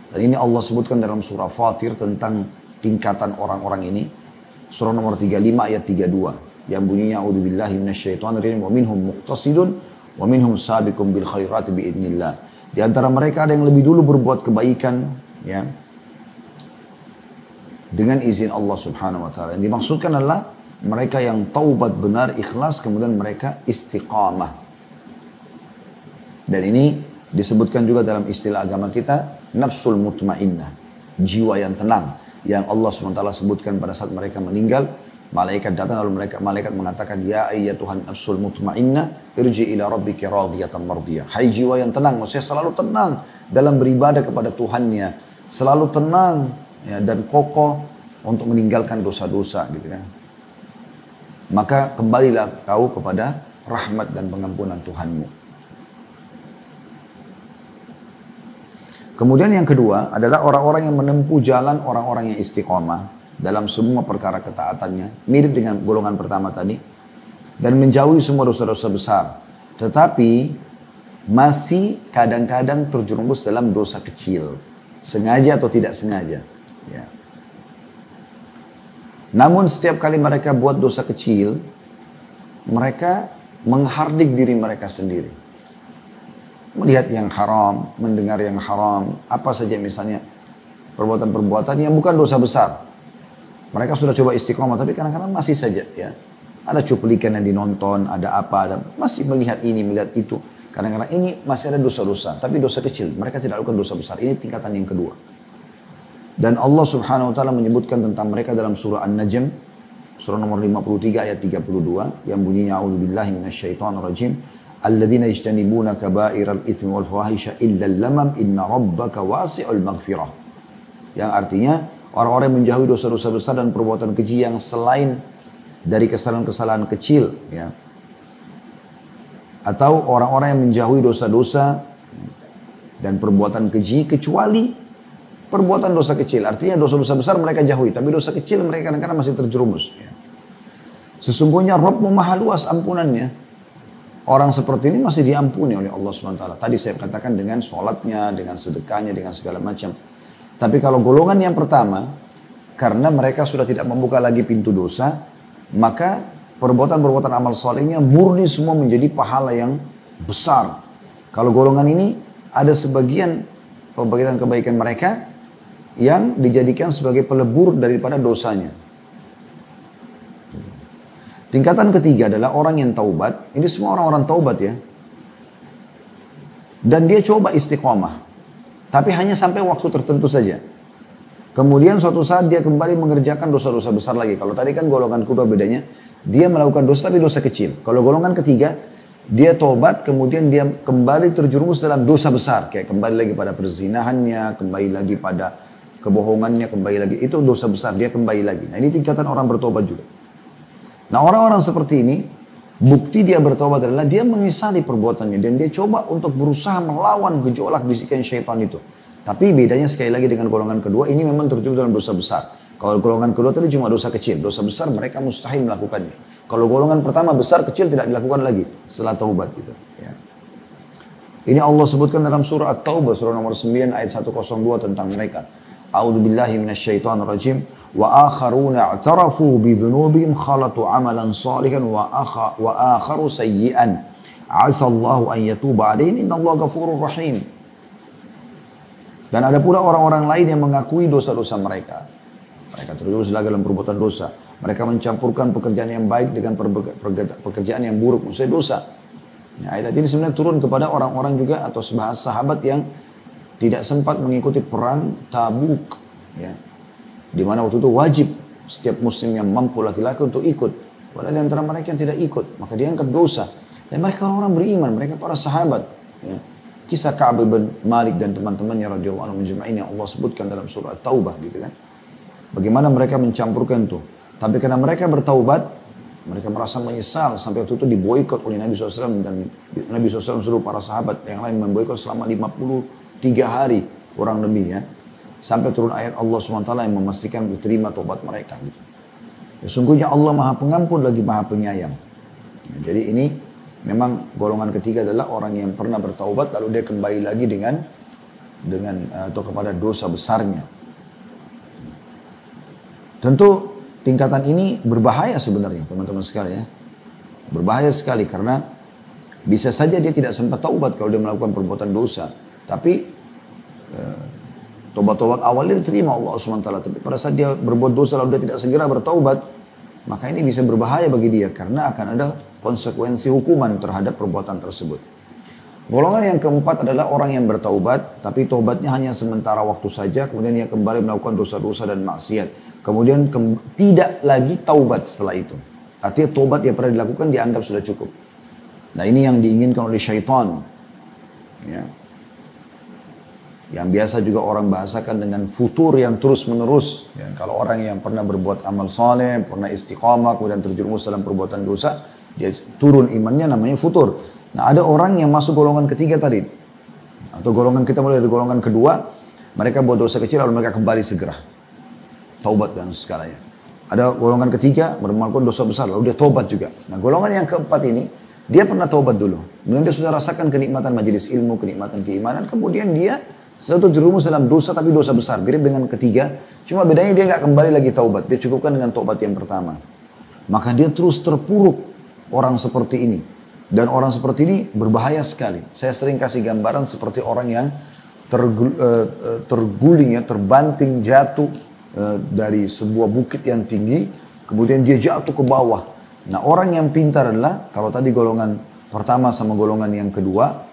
Dan ini Allah sebutkan dalam surah Fatir tentang tingkatan orang-orang ini. Surah nomor 35 ayat 32. Yang bunyinya, A'udzubillahi minasyaitonirrajim, wa minhum muqtasidun, wa minhum sabiqum bil khairati biidznillah. Di antara mereka ada yang lebih dulu berbuat kebaikan, ya, dengan izin Allah Subhanahu wa taala. Yang dimaksudkan adalah mereka yang taubat benar, ikhlas, kemudian mereka istiqamah. Dan ini disebutkan juga dalam istilah agama kita, nafsul mutmainnah, jiwa yang tenang, yang Allah SWT sebutkan pada saat mereka meninggal. Malaikat datang lalu malaikat mengatakan, ya ayyatuhan nafsul mutmainnah, irji ila rabbiki radiyatan mardiyah. Hai jiwa yang tenang, maksudnya selalu tenang dalam beribadah kepada Tuhannya, selalu tenang ya, dan kokoh untuk meninggalkan dosa-dosa gitu kan. Maka kembalilah kau kepada rahmat dan pengampunan Tuhanmu. Kemudian yang kedua adalah orang-orang yang menempuh jalan orang-orang yang istiqomah dalam semua perkara ketaatannya, mirip dengan golongan pertama tadi, dan menjauhi semua dosa-dosa besar. Tetapi masih kadang-kadang terjerumus dalam dosa kecil, sengaja atau tidak sengaja. Ya. Namun setiap kali mereka buat dosa kecil, mereka menghardik diri mereka sendiri. Melihat yang haram, mendengar yang haram, apa saja misalnya perbuatan-perbuatan yang bukan dosa besar. Mereka sudah coba istiqomah, tapi kadang-kadang masih saja ya. Ada cuplikan yang dinonton, ada apa, masih melihat ini, melihat itu. Kadang-kadang ini masih ada dosa-dosa, tapi dosa kecil. Mereka tidak lakukan dosa besar. Ini tingkatan yang kedua. Dan Allah Subhanahu wa taala menyebutkan tentang mereka dalam surah An-Najm, surah nomor 53 ayat 32 yang bunyinya a'udzubillahi minasyaitonirrajim. Alladzina yajtanibuna kaba'iral itsmi wal fawahisha illa al-lamam inna rabbaka wasi'ul maghfirah. Yang artinya orang-orang yang menjauhi dosa-dosa besar dan perbuatan keji yang selain dari kesalahan-kesalahan kecil ya. Atau orang-orang yang menjauhi dosa-dosa dan perbuatan keji kecuali perbuatan dosa kecil. Artinya dosa-dosa besar mereka jauhi, tapi dosa kecil mereka kadang-kadang masih terjerumus ya. Sesungguhnya Rabbmu maha luas ampunannya. Orang seperti ini masih diampuni oleh Allah SWT. Tadi saya katakan dengan sholatnya, dengan sedekahnya, dengan segala macam. Tapi kalau golongan yang pertama, karena mereka sudah tidak membuka lagi pintu dosa, maka perbuatan-perbuatan amal solehnya murni semua menjadi pahala yang besar. Kalau golongan ini ada sebagian kebaikan mereka yang dijadikan sebagai pelebur daripada dosanya. Tingkatan ketiga adalah orang yang taubat. Ini semua orang-orang taubat ya. Dan dia coba istiqomah. Tapi hanya sampai waktu tertentu saja. Kemudian suatu saat dia kembali mengerjakan dosa-dosa besar lagi. Kalau tadi kan golongan kedua bedanya. Dia melakukan dosa tapi dosa kecil. Kalau golongan ketiga, dia taubat kemudian dia kembali terjerumus dalam dosa besar. Kayak kembali lagi pada perzinahannya, kembali lagi pada kebohongannya, kembali lagi. Itu dosa besar, dia kembali lagi. Nah ini tingkatan orang bertobat juga. Nah orang-orang seperti ini, bukti dia bertobat adalah dia menyesali perbuatannya. Dan dia coba untuk berusaha melawan gejolak bisikan syaitan itu. Tapi bedanya sekali lagi dengan golongan kedua, ini memang terjun dalam dosa besar. Kalau golongan kedua tadi cuma dosa kecil. Dosa besar mereka mustahil melakukannya. Kalau golongan pertama besar, kecil tidak dilakukan lagi setelah taubat gitu. Ya. Ini Allah sebutkan dalam surah At-Taubah, surah nomor 9 ayat 102 tentang mereka. A'udzubillahi minasyaitonirrajim. Wa akharuna i'tarafu bidhunubihim khalatu amalan salihan wa akharu sayyi'an. Asallahu an yatuba alaihim innallaha ghafurur rahim. Dan ada pula orang-orang lain yang mengakui dosa-dosa mereka. Mereka terjerumus dalam perbuatan dosa. Mereka mencampurkan pekerjaan yang baik dengan pekerjaan yang buruk. Maksudnya dosa. Nah, ayat ini sebenarnya turun kepada orang-orang juga atau sahabat yang tidak sempat mengikuti perang Tabuk. Ya. Di mana waktu itu wajib setiap muslim yang mampu laki-laki untuk ikut. Padahal di antara mereka yang tidak ikut, maka dianggap dosa. Dan mereka orang beriman, mereka para sahabat. Ya. Kisah Ka'ab bin Malik dan teman-temannya radhiyallahu anhum ajma'in yang Allah sebutkan dalam surah At-Taubah gitu kan. Bagaimana mereka mencampurkan itu. Tapi karena mereka bertaubat, mereka merasa menyesal sampai waktu itu diboikot oleh Nabi SAW dan Nabi SAW suruh para sahabat yang lain memboikot selama 53 hari kurang lebih ya. Sampai turun ayat Allah SWT yang memastikan diterima taubat mereka. Gitu. Sesungguhnya Allah maha pengampun lagi maha penyayang. Ya, jadi ini memang golongan ketiga adalah orang yang pernah bertaubat lalu dia kembali lagi dengan atau kepada dosa besarnya. Tentu tingkatan ini berbahaya sebenarnya teman-teman sekalian ya. Berbahaya sekali karena bisa saja dia tidak sempat taubat kalau dia melakukan perbuatan dosa. Tapi tobat-tobat awalnya diterima Allah SWT. Tapi pada saat dia berbuat dosa lalu dia tidak segera bertaubat, maka ini bisa berbahaya bagi dia karena akan ada konsekuensi hukuman terhadap perbuatan tersebut. Golongan yang keempat adalah orang yang bertaubat, tapi taubatnya hanya sementara waktu saja, kemudian dia kembali melakukan dosa-dosa dan maksiat. Kemudian tidak lagi taubat setelah itu. Artinya taubat yang pernah dilakukan dianggap sudah cukup. Nah ini yang diinginkan oleh syaitan. Ya. Yang biasa juga orang bahasakan dengan futur yang terus menerus. Ya, kalau orang yang pernah berbuat amal saleh, pernah istiqamah, kemudian terjerumus dalam perbuatan dosa, dia turun imannya namanya futur. Nah ada orang yang masuk golongan ketiga tadi. Atau golongan kita mulai dari golongan kedua, mereka buat dosa kecil lalu mereka kembali segera. Taubat dan segalanya. Ada golongan ketiga, melakukan dosa besar, lalu dia taubat juga. Nah golongan yang keempat ini, dia pernah taubat dulu. Kemudian dia sudah rasakan kenikmatan majelis ilmu, kenikmatan keimanan. Kemudian dia selalu terjerumus dalam dosa, tapi dosa besar. Mirip dengan ketiga, cuma bedanya dia nggak kembali lagi taubat. Dia cukupkan dengan taubat yang pertama. Maka dia terus terpuruk orang seperti ini. Dan orang seperti ini berbahaya sekali. Saya sering kasih gambaran seperti orang yang terguling, ya, terbanting, jatuh dari sebuah bukit yang tinggi, kemudian dia jatuh ke bawah. Nah orang yang pintar adalah, kalau tadi golongan pertama sama golongan yang kedua,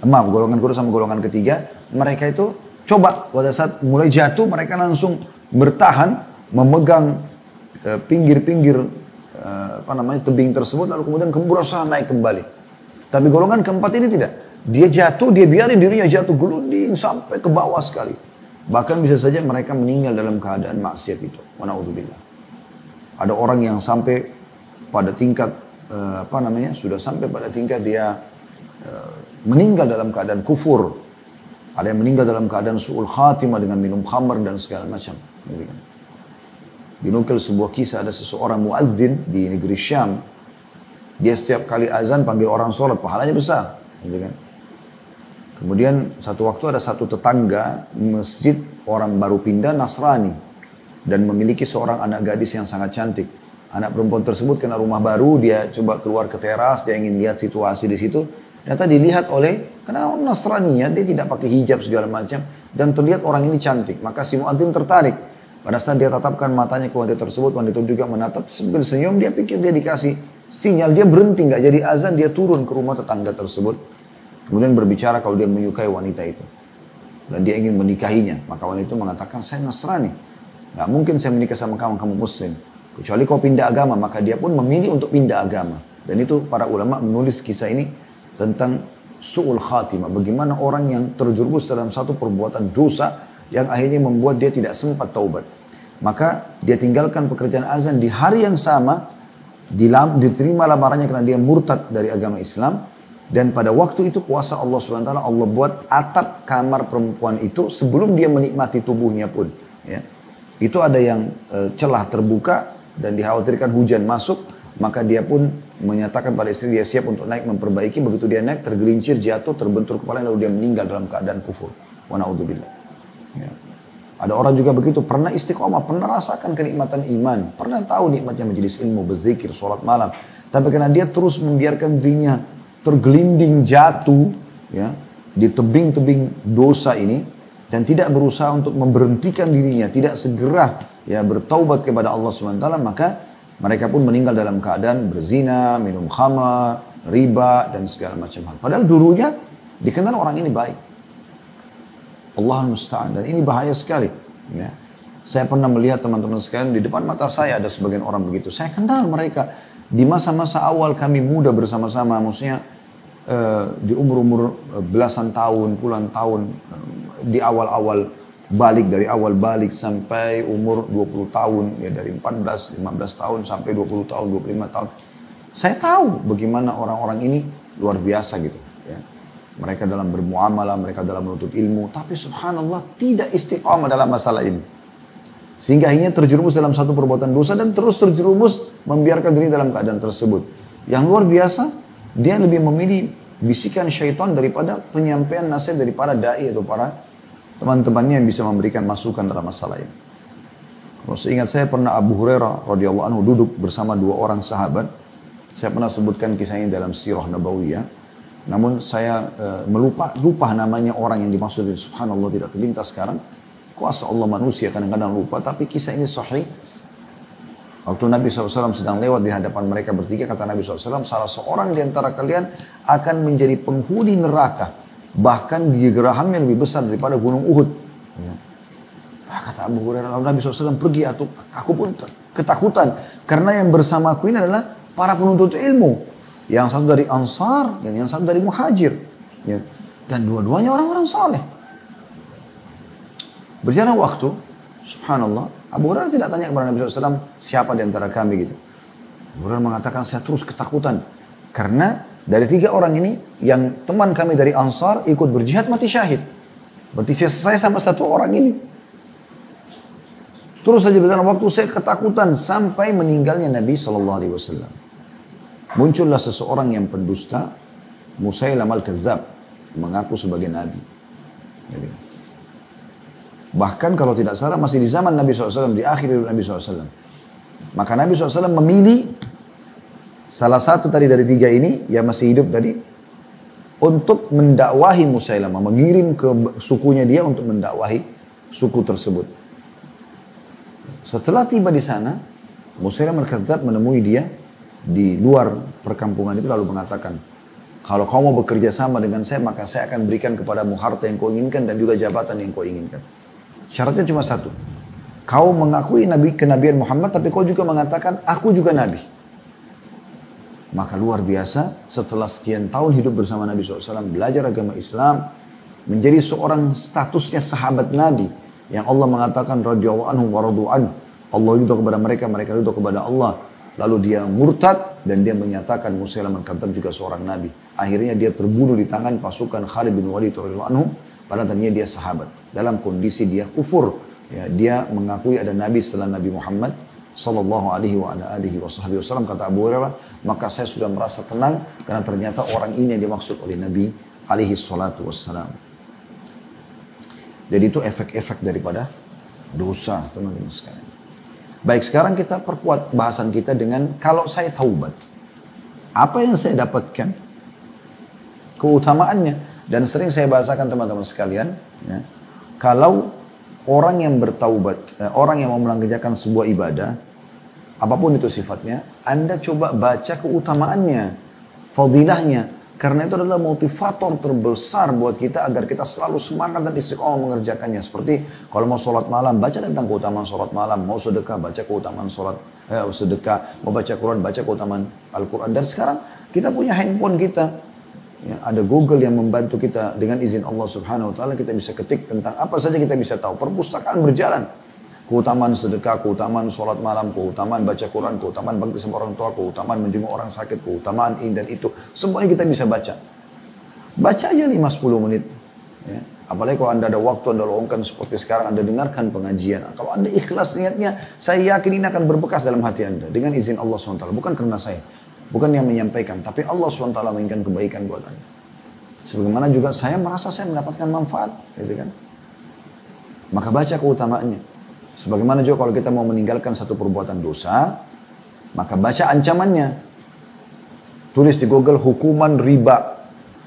golongan kedua sama golongan ketiga, mereka itu coba pada saat mulai jatuh, mereka langsung bertahan, memegang pinggir-pinggir tebing tersebut, lalu kemudian berusaha naik kembali. Tapi golongan keempat ini tidak. Dia jatuh, dia biarin dirinya jatuh gelunding sampai ke bawah sekali. Bahkan bisa saja mereka meninggal dalam keadaan maksiat itu. Wa na'udzubillah. Ada orang yang sampai pada tingkat sudah sampai pada tingkat dia meninggal dalam keadaan kufur. Ada yang meninggal dalam keadaan su'ul khatimah dengan minum khamar dan segala macam. Dinukil sebuah kisah, ada seseorang muadzin di negeri Syam. Dia setiap kali azan panggil orang sholat, pahalanya besar. Kemudian satu waktu ada satu tetangga masjid, orang baru pindah Nasrani. Dan memiliki seorang anak gadis yang sangat cantik. Anak perempuan tersebut kena rumah baru, dia coba keluar ke teras, dia ingin lihat situasi di situ. Ternyata dilihat karena orang Nasraninya, dia tidak pakai hijab segala macam. Dan terlihat orang ini cantik, maka si muadzin tertarik. Pada saat dia tatapkan matanya ke wanita tersebut, wanita juga menatap sambil senyum, dia pikir dia dikasih sinyal, dia berhenti, nggak jadi azan, dia turun ke rumah tetangga tersebut. Kemudian berbicara kalau dia menyukai wanita itu. Dan dia ingin menikahinya. Maka wanita itu mengatakan, saya Nasrani. Nggak mungkin saya menikah sama kamu, kamu Muslim. Kecuali kau pindah agama, maka dia pun memilih untuk pindah agama. Dan itu para ulama menulis kisah ini tentang su'ul khatimah. Bagaimana orang yang terjerumus dalam satu perbuatan dosa yang akhirnya membuat dia tidak sempat taubat. Maka dia tinggalkan pekerjaan azan di hari yang sama, diterima lamarannya karena dia murtad dari agama Islam. Dan pada waktu itu kuasa Allah SWT, Allah buat atap kamar perempuan itu sebelum dia menikmati tubuhnya pun. Ya. Itu ada yang celah terbuka dan dikhawatirkan hujan masuk, maka dia pun menyatakan pada istri dia siap untuk naik memperbaiki. Begitu dia naik, tergelincir, jatuh, terbentur kepala, lalu dia meninggal dalam keadaan kufur. Wa na'udzubillah. Ya. Ada orang juga begitu, pernah istiqomah, pernah rasakan kenikmatan iman, pernah tahu nikmatnya majelis ilmu, berzikir, sholat malam. Tapi karena dia terus membiarkan dirinya tergelinding jatuh, ya, di tebing-tebing dosa ini, dan tidak berusaha untuk memberhentikan dirinya, tidak segera ya bertaubat kepada Allah SWT, maka mereka pun meninggal dalam keadaan berzina, minum khamar, riba, dan segala macam hal. Padahal dulunya dikenal orang ini baik. Allah musta'an, dan ini bahaya sekali. Ya. Saya pernah melihat teman-teman sekalian di depan mata saya ada sebagian orang begitu. Saya kenal mereka. Di masa-masa awal kami muda bersama-sama, maksudnya di umur-umur belasan tahun, puluhan tahun, di awal-awal balik, dari awal balik sampai umur 20 tahun, ya dari 14, 15 tahun sampai 20 tahun, 25 tahun. Saya tahu bagaimana orang-orang ini luar biasa gitu. Ya. Mereka dalam bermuamalah, mereka dalam menuntut ilmu, tapi subhanallah tidak istiqamah dalam masalah ini. Sehingga akhirnya terjerumus dalam satu perbuatan dosa dan terus terjerumus membiarkan diri dalam keadaan tersebut. Yang luar biasa, dia lebih memilih bisikan syaitan daripada penyampaian nasihat dari para da'i atau para teman-temannya yang bisa memberikan masukan dalam masalah ini. Kalau seingat saya pernah Abu Hurairah radhiyallahu anhu duduk bersama dua orang sahabat. Saya pernah sebutkan kisahnya dalam Sirah Nabawiyah. Namun saya lupa namanya orang yang dimaksud. Subhanallah tidak terlintas sekarang. Kuasa Allah manusia kadang-kadang lupa, tapi kisah ini sahih. Waktu Nabi SAW sedang lewat di hadapan mereka bertiga, kata Nabi SAW, salah seorang di antara kalian akan menjadi penghuni neraka. Bahkan digerahamnya lebih besar daripada gunung Uhud. Kata Abu Hurairah, Nabi SAW pergi, aku pun ketakutan. Karena yang bersama aku ini adalah para penuntut ilmu. Yang satu dari Ansar, dan yang satu dari Muhajir. Dan dua-duanya orang-orang saleh. Berjalan waktu, subhanallah, Abu Hurairah tidak tanya kepada Nabi SAW, siapa di antara kami gitu. Abu Hurairah mengatakan, saya terus ketakutan. Karena dari 3 orang ini, yang teman kami dari Ansar ikut berjihad mati syahid. Berarti saya sama 1 orang ini. Terus saja berjalan waktu, saya ketakutan sampai meninggalnya Nabi SAW. Muncullah seseorang yang pendusta, Musailam al-Kadzab, mengaku sebagai Nabi. Jadi, bahkan kalau tidak salah masih di zaman Nabi SAW, di akhir hidup Nabi SAW. Maka Nabi SAW memilih salah satu tadi dari 3 ini, yang masih hidup tadi, untuk mendakwahi Musailamah, mengirim ke sukunya dia untuk mendakwahi suku tersebut. Setelah tiba di sana, Musailamah al-Kadzab menemui dia di luar perkampungan itu lalu mengatakan, kalau kau mau bekerja sama dengan saya, maka saya akan berikan kepadamu harta yang kau inginkan dan juga jabatan yang kau inginkan. Syaratnya cuma 1. Kau mengakui kenabian Muhammad, tapi kau juga mengatakan, aku juga Nabi. Maka luar biasa, setelah sekian tahun hidup bersama Nabi SAW, belajar agama Islam, menjadi seorang statusnya sahabat Nabi, yang Allah mengatakan, radhiyallahu anhum wa radu'an. Allah ridho kepada mereka, mereka ridho kepada Allah. Lalu dia murtad dan dia menyatakan Musailamah al-Kadzab juga seorang Nabi. Akhirnya dia terbunuh di tangan pasukan Khalid bin Walid radhiyallahu anhu. Padahal tadinya dia sahabat. Dalam kondisi dia kufur. Ya, dia mengakui ada Nabi setelah Nabi Muhammad sallallahu alaihi wasallam. Kata Abu Hurairah, maka saya sudah merasa tenang karena ternyata orang ini yang dimaksud oleh Nabi alaihi salatu wassalam. Jadi itu efek-efek daripada dosa, teman-teman sekalian. Baik, sekarang kita perkuat bahasan kita dengan kalau saya taubat. Apa yang saya dapatkan? Keutamaannya. Dan sering saya bahasakan teman-teman sekalian. Ya, kalau orang yang bertaubat, orang yang mau mengerjakan sebuah ibadah, apapun itu sifatnya, Anda coba baca keutamaannya, fadilahnya. Karena itu adalah motivator terbesar buat kita agar kita selalu semangat dan istiqomah mengerjakannya. Seperti kalau mau sholat malam, baca tentang keutamaan sholat malam. Mau sedekah, baca keutamaan sedekah. Mau baca Quran, baca keutamaan Al-Quran. Dan sekarang kita punya handphone kita. Ya, ada Google yang membantu kita dengan izin Allah Subhanahu Wa Taala. Kita bisa ketik tentang apa saja kita bisa tahu. Perpustakaan berjalan. Keutamaan sedekah, keutamaan sholat malam, keutamaan baca Quran, keutamaan bakti sama orang tua, keutamaan menjenguk orang sakit, keutamaan ini dan itu. Semuanya kita bisa baca. Baca aja 5-10 menit. Ya. Apalagi kalau Anda ada waktu, Anda luangkan seperti sekarang, Anda dengarkan pengajian. Kalau Anda ikhlas niatnya, saya yakin ini akan berbekas dalam hati Anda. Dengan izin Allah SWT. Bukan karena saya. Bukan yang menyampaikan. Tapi Allah SWT menginginkan kebaikan buat Anda. Sebagaimana juga saya merasa saya mendapatkan manfaat. Gitu kan? Maka baca keutamaannya. Sebagaimana juga kalau kita mau meninggalkan satu perbuatan dosa, maka baca ancamannya. Tulis di Google hukuman riba.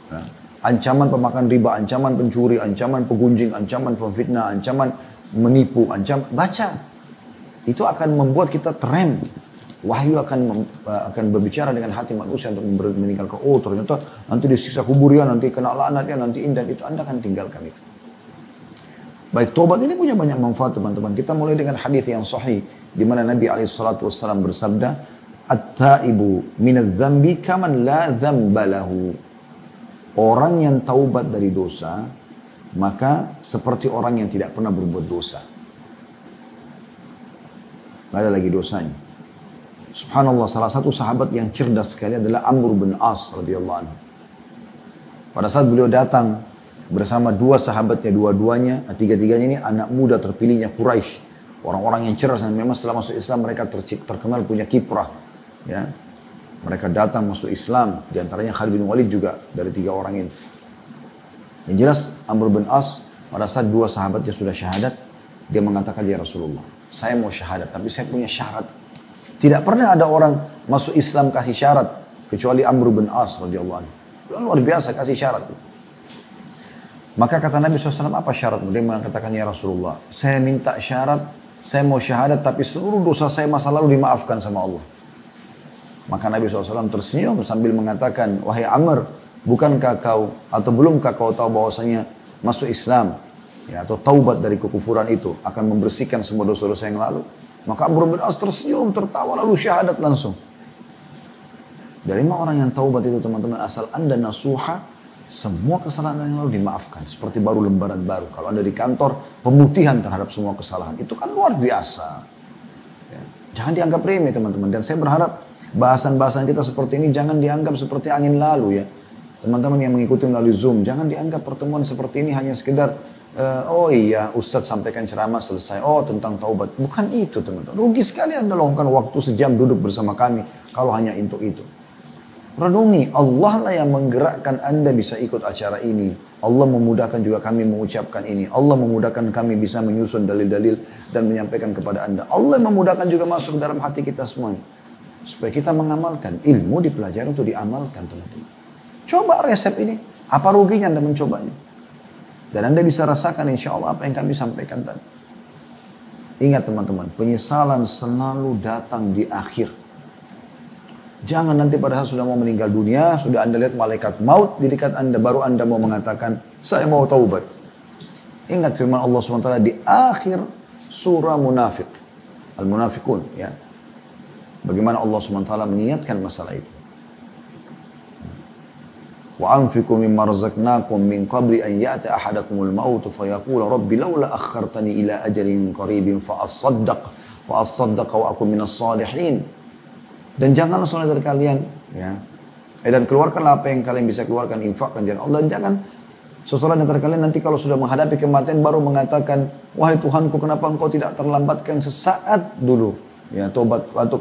Nah, ancaman pemakan riba, ancaman pencuri, ancaman pegunjing, ancaman pemfitnah, ancaman menipu, baca. Itu akan membuat kita terem. Wahyu akan berbicara dengan hati manusia untuk meninggalkan. Oh, ternyata nanti disiksa kubur ya, nanti kena laknatnya, nanti ini dan itu. Anda akan tinggalkan itu. Baik, tobat ini punya banyak manfaat teman-teman. Kita mulai dengan hadis yang sahih di mana Nabi SAW bersabda, "At-taibu minadz-dzambi kaman la dzamba lahu." Orang yang taubat dari dosa, maka seperti orang yang tidak pernah berbuat dosa. Tidak ada lagi dosanya. Subhanallah, salah satu sahabat yang cerdas sekali adalah Amr bin As radhiyallahu anhu. Pada saat beliau datang bersama 2 sahabatnya, dua-duanya, tiga-tiganya ini anak muda terpilihnya Quraisy, orang-orang yang cerdas dan memang setelah masuk Islam mereka terkenal punya kiprah. Ya, mereka datang masuk Islam, diantaranya Khalid bin Walid juga dari 3 orang ini. Yang jelas Amr bin As pada saat 2 sahabatnya sudah syahadat, dia mengatakan, ya Rasulullah, saya mau syahadat tapi saya punya syarat. Tidak pernah ada orang masuk Islam kasih syarat kecuali Amr bin As radhiyallahu anhu. Luar biasa kasih syarat. Maka kata Nabi SAW, apa syaratmu? Dia mengatakan, ya Rasulullah, saya minta syarat Saya mau syahadat tapi seluruh dosa saya masa lalu dimaafkan sama Allah. Maka Nabi SAW tersenyum sambil mengatakan, wahai Amr, bukankah kau atau belumkah kau tahu bahwasanya masuk Islam ya, atau taubat dari kekufuran itu akan membersihkan semua dosa-dosa yang lalu? Maka Amr bin As tersenyum, tertawa lalu syahadat langsung. Dari 5 orang yang taubat itu teman-teman, asal anda nasuha, semua kesalahan yang lalu dimaafkan. Seperti baru lembaran baru. Kalau anda di kantor, pemutihan terhadap semua kesalahan. Itu kan luar biasa. Ya. Jangan dianggap remeh teman-teman. Dan saya berharap bahasan-bahasan kita seperti ini jangan dianggap seperti angin lalu ya. Teman-teman yang mengikuti melalui Zoom, jangan dianggap pertemuan seperti ini hanya sekedar oh iya Ustadz sampaikan ceramah selesai. Oh tentang taubat. Bukan itu teman-teman. Rugi sekali anda luangkan waktu sejam duduk bersama kami kalau hanya untuk itu. Renungi, Allah lah yang menggerakkan anda bisa ikut acara ini. Allah memudahkan juga kami mengucapkan ini. Allah memudahkan kami bisa menyusun dalil-dalil dan menyampaikan kepada anda. Allah memudahkan juga masuk dalam hati kita semuanya. Supaya kita mengamalkan. Ilmu dipelajari untuk diamalkan teman-teman. Coba resep ini. Apa ruginya anda mencobanya? Dan anda bisa rasakan insya Allah apa yang kami sampaikan tadi. Ingat teman-teman, penyesalan selalu datang di akhir. Jangan nanti pada saat sudah mau meninggal dunia, sudah anda lihat malaikat maut di dekat anda, baru anda mau mengatakan, saya mau taubat. Ingat firman Allah SWT di akhir surah Munafik. Al-Munafikun. Ya. Bagaimana Allah SWT mengingatkan masalah itu. وَأَنْفِقُوا مِمَّا رَزَقْنَاكُمْ مِنْ قَبْلِ أَنْ يَأْتِيَ أَحَدَكُمُ الْمَوْتُ فَيَقُولَ رَبِّ لَوْلَا أَخَّرْتَنِي إِلَى أَجَلٍ قَرِيبٍ فَأَصَّدَّقَ وَأَكُنْ مِنَ الصَّالِحِينَ. Dan janganlah saudara dari kalian, ya, dan keluarkanlah apa yang kalian bisa keluarkan, infakkan jalan Allah. Dan jangan seseorang dari kalian nanti kalau sudah menghadapi kematian baru mengatakan, wahai Tuhanku, kenapa engkau tidak terlambatkan sesaat dulu, ya, tobat atau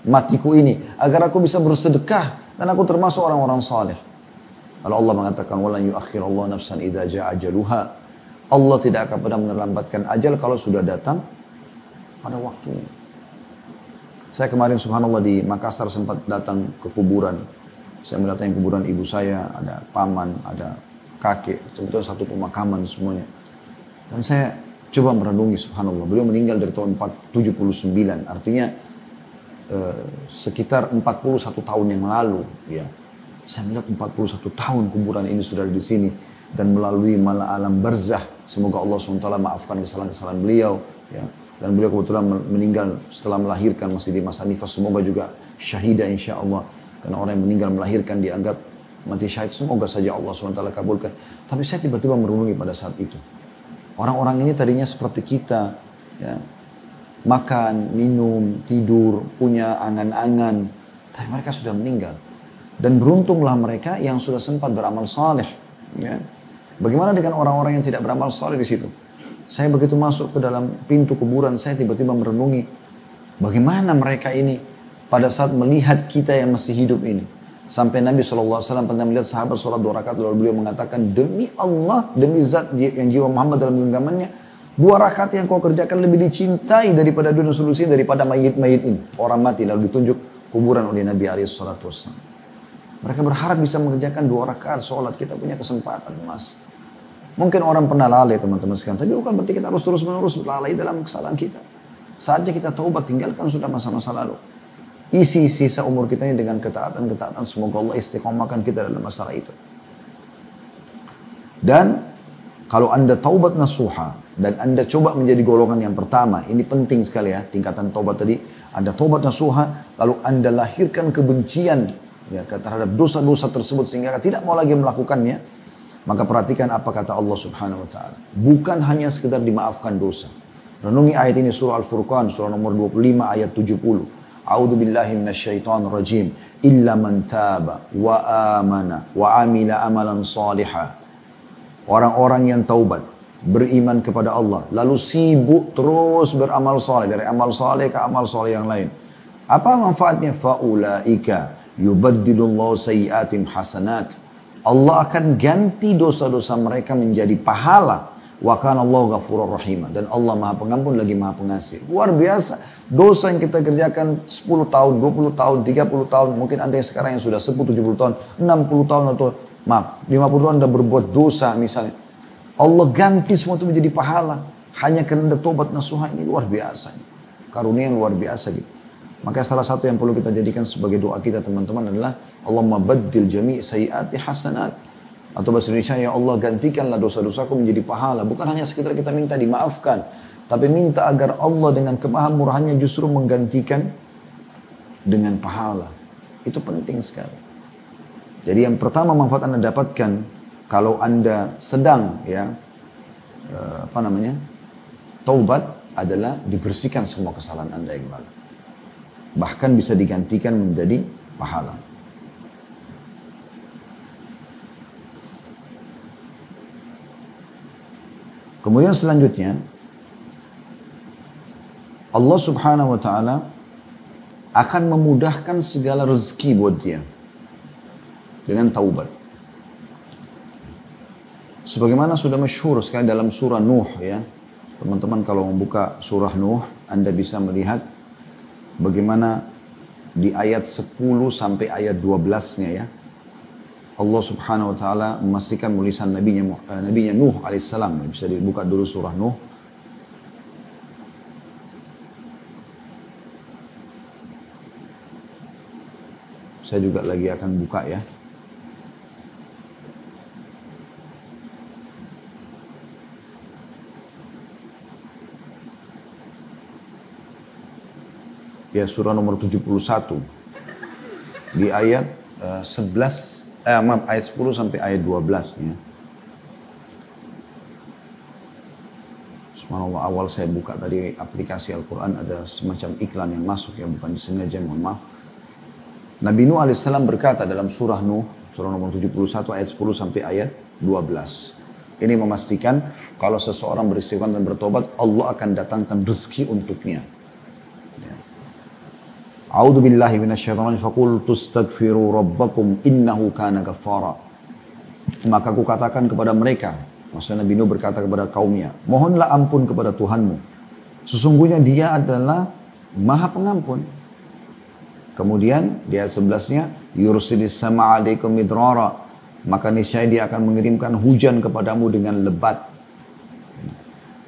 matiku ini, agar aku bisa bersedekah dan aku termasuk orang-orang saleh. Lalu Allah mengatakan, walan yuakhirallahu nafsan idza jaa ajaluha. Allah tidak akan pernah melambatkan ajal kalau sudah datang pada waktunya. Saya kemarin subhanallah di Makassar sempat datang ke kuburan. Saya mendatangi kuburan ibu saya, ada paman, ada kakek, tentu satu pemakaman semuanya. Dan saya coba merenungi subhanallah. Beliau meninggal dari tahun 79, artinya sekitar 41 tahun yang lalu. Ya. Saya melihat 41 tahun kuburan ini sudah di sini. Dan melalui malah alam barzah. Semoga Allah SWT maafkan kesalahan-kesalahan beliau. Ya. Dan beliau kebetulan meninggal setelah melahirkan masih di masa nifas. Semoga juga syahidah insya Allah. Karena orang yang meninggal melahirkan dianggap mati syahid. Semoga saja Allah SWT kabulkan. Tapi saya tiba-tiba merenungi pada saat itu. Orang-orang ini tadinya seperti kita. Ya, makan, minum, tidur, punya angan-angan. Tapi mereka sudah meninggal. Dan beruntunglah mereka yang sudah sempat beramal saleh. Ya. Bagaimana dengan orang-orang yang tidak beramal saleh di situ? Saya begitu masuk ke dalam pintu kuburan, saya tiba-tiba merenungi bagaimana mereka ini pada saat melihat kita yang masih hidup ini. Sampai Nabi SAW pernah melihat sahabat sholat 2 rakaat lalu beliau mengatakan, demi Allah, demi zat yang jiwa Muhammad dalam genggamannya, 2 rakaat yang kau kerjakan lebih dicintai daripada dunia solusi, daripada mayit-mayit ini. Orang mati lalu ditunjuk kuburan oleh Nabi SAW. Mereka berharap bisa mengerjakan 2 rakaat sholat. Kita punya kesempatan mas. Mungkin orang pernah lalai teman-teman sekalian. Tapi bukan berarti kita harus terus-menerus lalai dalam kesalahan kita. Saatnya kita taubat, tinggalkan sudah masa-masa lalu. Isi sisa umur kita ini dengan ketaatan-ketaatan. Semoga Allah istiqomahkan kita dalam masalah itu. Dan kalau anda taubat nasuha dan anda coba menjadi golongan yang pertama. Ini penting sekali ya, tingkatan taubat tadi. Anda taubat nasuha, lalu anda lahirkan kebencian ya, terhadap dosa-dosa tersebut sehingga tidak mau lagi melakukannya. Maka perhatikan apa kata Allah Subhanahu wa taala. Bukan hanya sekedar dimaafkan dosa. Renungi ayat ini surah Al-Furqan surah nomor 25 ayat 70. A'udzu billahi minasyaitonir rajim. Illa man taba wa amana wa amila amalan salihah. Orang-orang yang taubat, beriman kepada Allah, lalu sibuk terus beramal saleh, dari amal saleh ke amal saleh yang lain. Apa manfaatnya? Faulaika yubaddilullahu sayyi'atim hasanat. Allah akan ganti dosa-dosa mereka menjadi pahala. Wa kana Allahu ghafurur rahim. Dan Allah Maha Pengampun lagi Maha Pengasih. Luar biasa. Dosa yang kita kerjakan 10 tahun, 20 tahun, 30 tahun. Mungkin Anda yang sekarang yang sudah 10, 70 tahun, 60 tahun atau maaf, 50 tahun Anda berbuat dosa misalnya. Allah ganti semua itu menjadi pahala. Hanya karena tobat nasuha ini luar biasa. Karunia yang luar biasa gitu. Maka salah satu yang perlu kita jadikan sebagai doa kita teman-teman adalah Allahumma baddil jami' sayyiati hasanat. Atau bahasa Indonesia, ya Allah gantikanlah dosa-dosaku menjadi pahala. Bukan hanya sekedar kita minta dimaafkan. Tapi minta agar Allah dengan kemahamurahannya justru menggantikan dengan pahala. Itu penting sekali. Jadi yang pertama manfaat Anda dapatkan kalau Anda sedang taubat adalah dibersihkan semua kesalahan Anda yang lalu. Bahkan bisa digantikan menjadi pahala. Kemudian selanjutnya Allah subhanahu wa ta'ala akan memudahkan segala rezeki buat dia dengan taubat. Sebagaimana sudah masyhur sekali dalam surah Nuh ya. Teman-teman kalau membuka surah Nuh, Anda bisa melihat bagaimana di ayat 10 sampai ayat 12-nya ya. Allah subhanahu wa ta'ala memastikan tulisan nabinya Nuh alaihissalam. Bisa dibuka dulu surah Nuh. Saya juga lagi akan buka ya. Ya surah nomor 71. Di ayat 10 sampai ayat 12 ya. Subhanallah, awal saya buka tadi aplikasi Al-Quran ada semacam iklan yang masuk yang bukan disengaja, mohon maaf. Nabi Nuh alaihissalam berkata dalam surah Nuh, surah nomor 71 ayat 10 sampai ayat 12. Ini memastikan kalau seseorang beristighfar dan bertobat, Allah akan datangkan rezeki untuknya. A'udzu billahi minasyaitonir rajim. Faqultu astaghfiru rabbakum innahu kana ghaffara. Maka aku katakan kepada mereka, maksudnya Nabi Nuh berkata kepada kaumnya, mohonlah ampun kepada Tuhanmu. Sesungguhnya dia adalah Maha Pengampun. Kemudian di ayat 11-nya, yursilis sama'a 'alaikum midrara. Maka niscaya dia akan mengirimkan hujan kepadamu dengan lebat.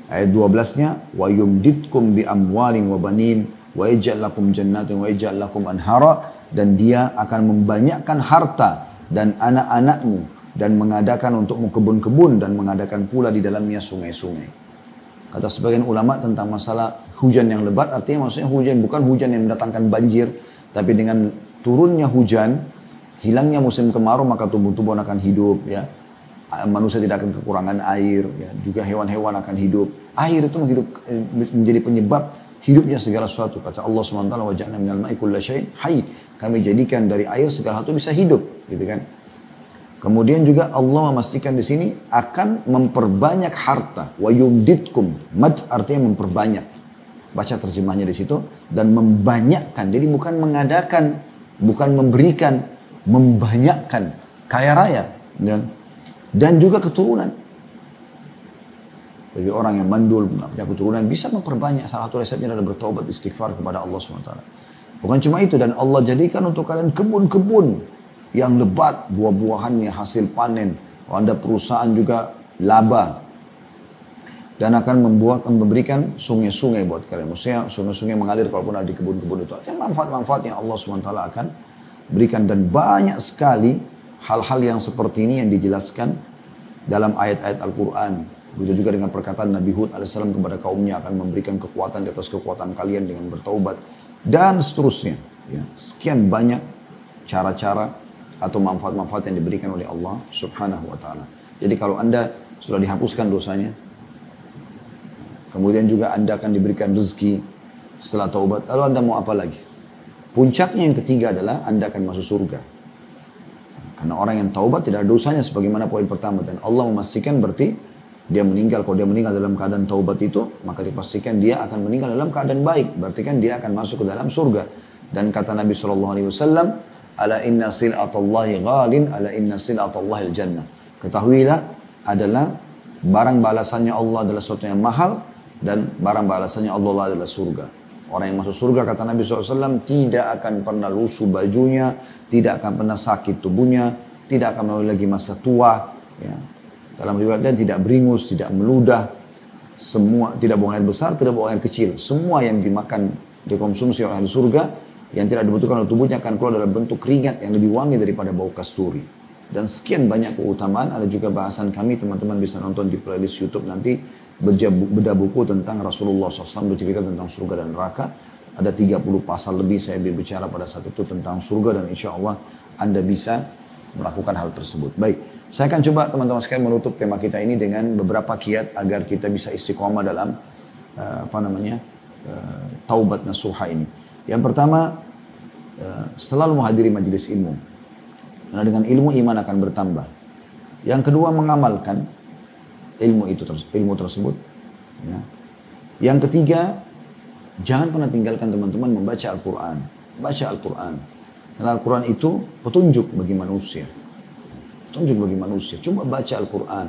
Ayat 12-nya, wa yumditkum bi amwalin wa banin wa yaj'al lakum jannatin wa yaj'al lakum anhara, dan dia akan membanyakkan harta dan anak-anakmu dan mengadakan untukmu kebun-kebun dan mengadakan pula di dalamnya sungai-sungai. Kata sebagian ulama tentang masalah hujan yang lebat, artinya maksudnya hujan bukan hujan yang mendatangkan banjir, tapi dengan turunnya hujan, hilangnya musim kemarau, maka tumbuh-tumbuhan akan hidup ya. Manusia tidak akan kekurangan air ya. Juga hewan-hewan akan hidup. Air itu menjadi penyebab hidupnya segala sesuatu. Kata Allah SWT, wa ja'alna minal ma'i kulla syai'in hayy. Kami jadikan dari air segala sesuatu bisa hidup, gitu kan. Kemudian juga Allah memastikan di sini akan memperbanyak harta. Wa yumditkum. Mad artinya memperbanyak. Baca terjemahnya di situ, dan membanyakkan. Jadi bukan mengadakan, bukan memberikan, membanyakkan, kaya raya dan juga keturunan. Bagi orang yang mandul, punya keturunan, bisa memperbanyak. Salah satu resepnya adalah bertaubat, istighfar kepada Allah SWT. Bukan cuma itu, dan Allah jadikan untuk kalian kebun-kebun yang lebat, buah-buahannya, hasil panen. Kalau Anda perusahaan juga laba. Dan akan memberikan sungai-sungai buat kalian. Maksudnya sungai-sungai mengalir kalaupun ada di kebun-kebun itu. Artinya manfaat-manfaat yang Allah SWT akan berikan. Dan banyak sekali hal-hal yang seperti ini yang dijelaskan dalam ayat-ayat Al-Quran. Begitu juga dengan perkataan Nabi Hud AS kepada kaumnya, akan memberikan kekuatan di atas kekuatan kalian dengan bertaubat. Dan seterusnya. Ya. Sekian banyak cara-cara atau manfaat-manfaat yang diberikan oleh Allah Subhanahu wa ta'ala. Jadi kalau Anda sudah dihapuskan dosanya, kemudian juga Anda akan diberikan rezeki setelah taubat. Lalu Anda mau apa lagi? Puncaknya yang ketiga adalah Anda akan masuk surga. Karena orang yang taubat tidak ada dosanya sebagaimana poin pertama. Dan Allah memastikan berarti dia meninggal. Kalau dia meninggal dalam keadaan taubat itu, maka dipastikan dia akan meninggal dalam keadaan baik. Berarti kan dia akan masuk ke dalam surga. Dan kata Nabi SAW, ala inna sil'atallahi ghalin, ala inna sil'atallahi al-jannah. Ketahuilah adalah barang balasannya Allah adalah sesuatu yang mahal, dan barang balasannya Allah adalah surga. Orang yang masuk surga, kata Nabi SAW, tidak akan pernah lusuh bajunya, tidak akan pernah sakit tubuhnya, tidak akan melalui lagi masa tua. Ya. Dalam riwayatnya tidak beringus, tidak meludah. Semua, tidak buang air besar, tidak buang air kecil. Semua yang dimakan, dikonsumsi oleh ahli surga, yang tidak dibutuhkan oleh tubuhnya akan keluar dalam bentuk keringat yang lebih wangi daripada bau kasturi. Dan sekian banyak keutamaan, ada juga bahasan kami, teman-teman bisa nonton di playlist YouTube nanti, bedah buku tentang Rasulullah SAW bercerita tentang surga dan neraka. Ada 30 pasal lebih saya berbicara pada saat itu tentang surga, dan insya Allah Anda bisa melakukan hal tersebut. Baik, saya akan coba teman-teman sekalian menutup tema kita ini dengan beberapa kiat agar kita bisa istiqomah dalam taubat nasuha ini. Yang pertama, selalu menghadiri majelis ilmu. Karena dengan ilmu iman akan bertambah. Yang kedua, mengamalkan ilmu tersebut. Ya. Yang ketiga, jangan pernah tinggalkan teman-teman membaca Al-Quran. Baca Al-Quran. Karena Al-Quran itu petunjuk bagi manusia. Petunjuk bagi manusia. Coba baca Al-Quran.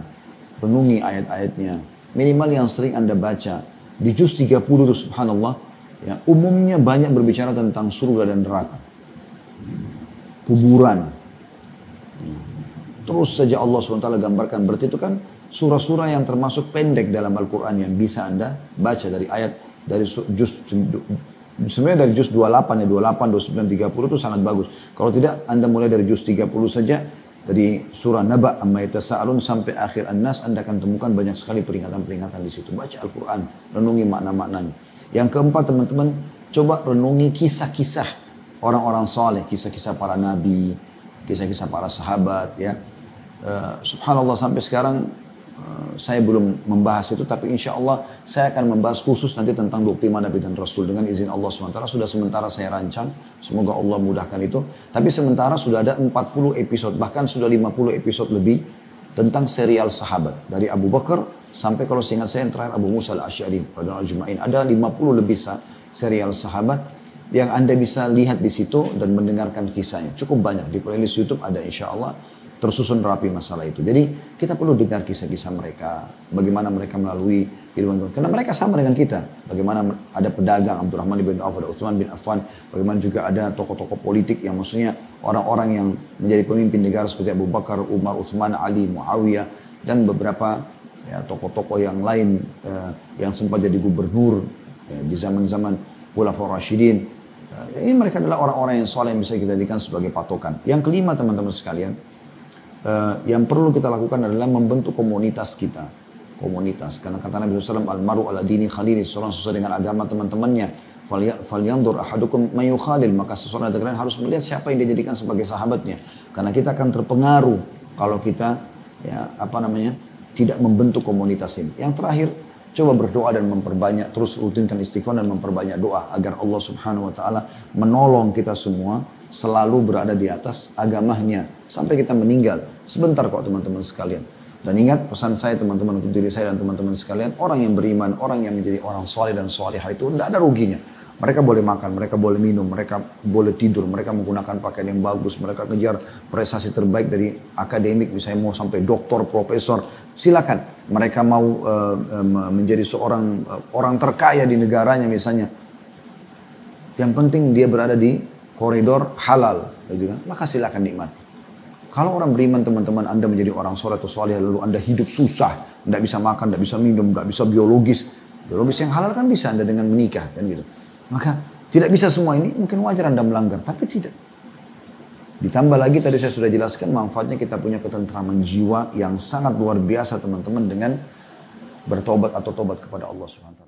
Renungi ayat-ayatnya. Minimal yang sering Anda baca. Di juz 30 itu subhanallah. Ya, umumnya banyak berbicara tentang surga dan neraka. Kuburan. Terus saja Allah SWT gambarkan. Berarti itu kan surah-surah yang termasuk pendek dalam Al-Quran yang bisa Anda baca dari ayat, dari juz, sebenarnya dari juz 28 ya, 28, 29, 30 itu sangat bagus. Kalau tidak, Anda mulai dari juz 30 saja, dari surah Naba, Amma Yatasa'alun sampai akhir An-Nas, Anda akan temukan banyak sekali peringatan-peringatan di situ. Baca Al-Quran, renungi makna-maknanya. Yang keempat, teman-teman, coba renungi kisah-kisah orang-orang soleh, kisah-kisah para nabi, kisah-kisah para sahabat, ya. Subhanallah, sampai sekarang saya belum membahas itu, tapi insya Allah saya akan membahas khusus nanti tentang 25 Nabi dan Rasul dengan izin Allah SWT. Sudah sementara saya rancang, semoga Allah mudahkan itu. Tapi sementara sudah ada 40 episode, bahkan sudah 50 episode lebih tentang serial sahabat. Dari Abu Bakar sampai, kalau seingat saya yang terakhir, Abu Musa al-Asy'ari radhiyallahu ajma'in. Ada 50 lebih serial sahabat yang Anda bisa lihat di situ dan mendengarkan kisahnya. Cukup banyak, di playlist YouTube ada insya Allah. Tersusun rapi masalah itu. Jadi kita perlu dengar kisah-kisah mereka, bagaimana mereka melalui kehidupan, karena mereka sama dengan kita. Bagaimana ada pedagang Abdurrahman bin Auf, ada Utsman bin Affan, bagaimana juga ada tokoh-tokoh politik yang maksudnya orang-orang yang menjadi pemimpin negara seperti Abu Bakar, Umar, Utsman, Ali, Muawiyah, dan beberapa ya, tokoh-tokoh yang lain yang sempat jadi gubernur ya, di zaman-zaman Khulafaur Rasyidin. Ini mereka adalah orang-orang yang soleh yang bisa kita jadikan sebagai patokan. Yang kelima, teman-teman sekalian, yang perlu kita lakukan adalah membentuk komunitas kita. Komunitas. Karena kata Nabi SAW, Al-maru ala dini khalili, seseorang sesuai dengan agama teman-temannya. Falyandur ahadukum mayu khalil. Maka seseorang dari kalian harus melihat siapa yang dia jadikan sebagai sahabatnya. Karena kita akan terpengaruh kalau kita tidak membentuk komunitas ini. Yang terakhir, coba berdoa dan memperbanyak, terus rutinkan istighfar dan memperbanyak doa agar Allah Subhanahu wa taala menolong kita semua selalu berada di atas agamanya sampai kita meninggal. Sebentar kok teman-teman sekalian. Dan ingat pesan saya teman-teman untuk diri saya dan teman-teman sekalian, orang yang beriman, orang yang menjadi orang soleh dan solehah itu tidak ada ruginya. Mereka boleh makan, mereka boleh minum, mereka boleh tidur, mereka menggunakan pakaian yang bagus, mereka kejar prestasi terbaik dari akademik, misalnya mau sampai doktor, profesor, silakan. Mereka mau menjadi seorang orang terkaya di negaranya misalnya. Yang penting dia berada di koridor halal, gitu kan? Maka silakan nikmati. Kalau orang beriman, teman-teman, Anda menjadi orang soleh atau soleh, lalu Anda hidup susah, tidak bisa makan, tidak bisa minum, tidak bisa biologis. Biologis yang halal kan bisa Anda dengan menikah, kan gitu. Maka tidak bisa semua ini, mungkin wajar Anda melanggar, tapi tidak. Ditambah lagi tadi saya sudah jelaskan manfaatnya kita punya ketentraman jiwa yang sangat luar biasa, teman-teman, dengan bertobat atau tobat kepada Allah SWT.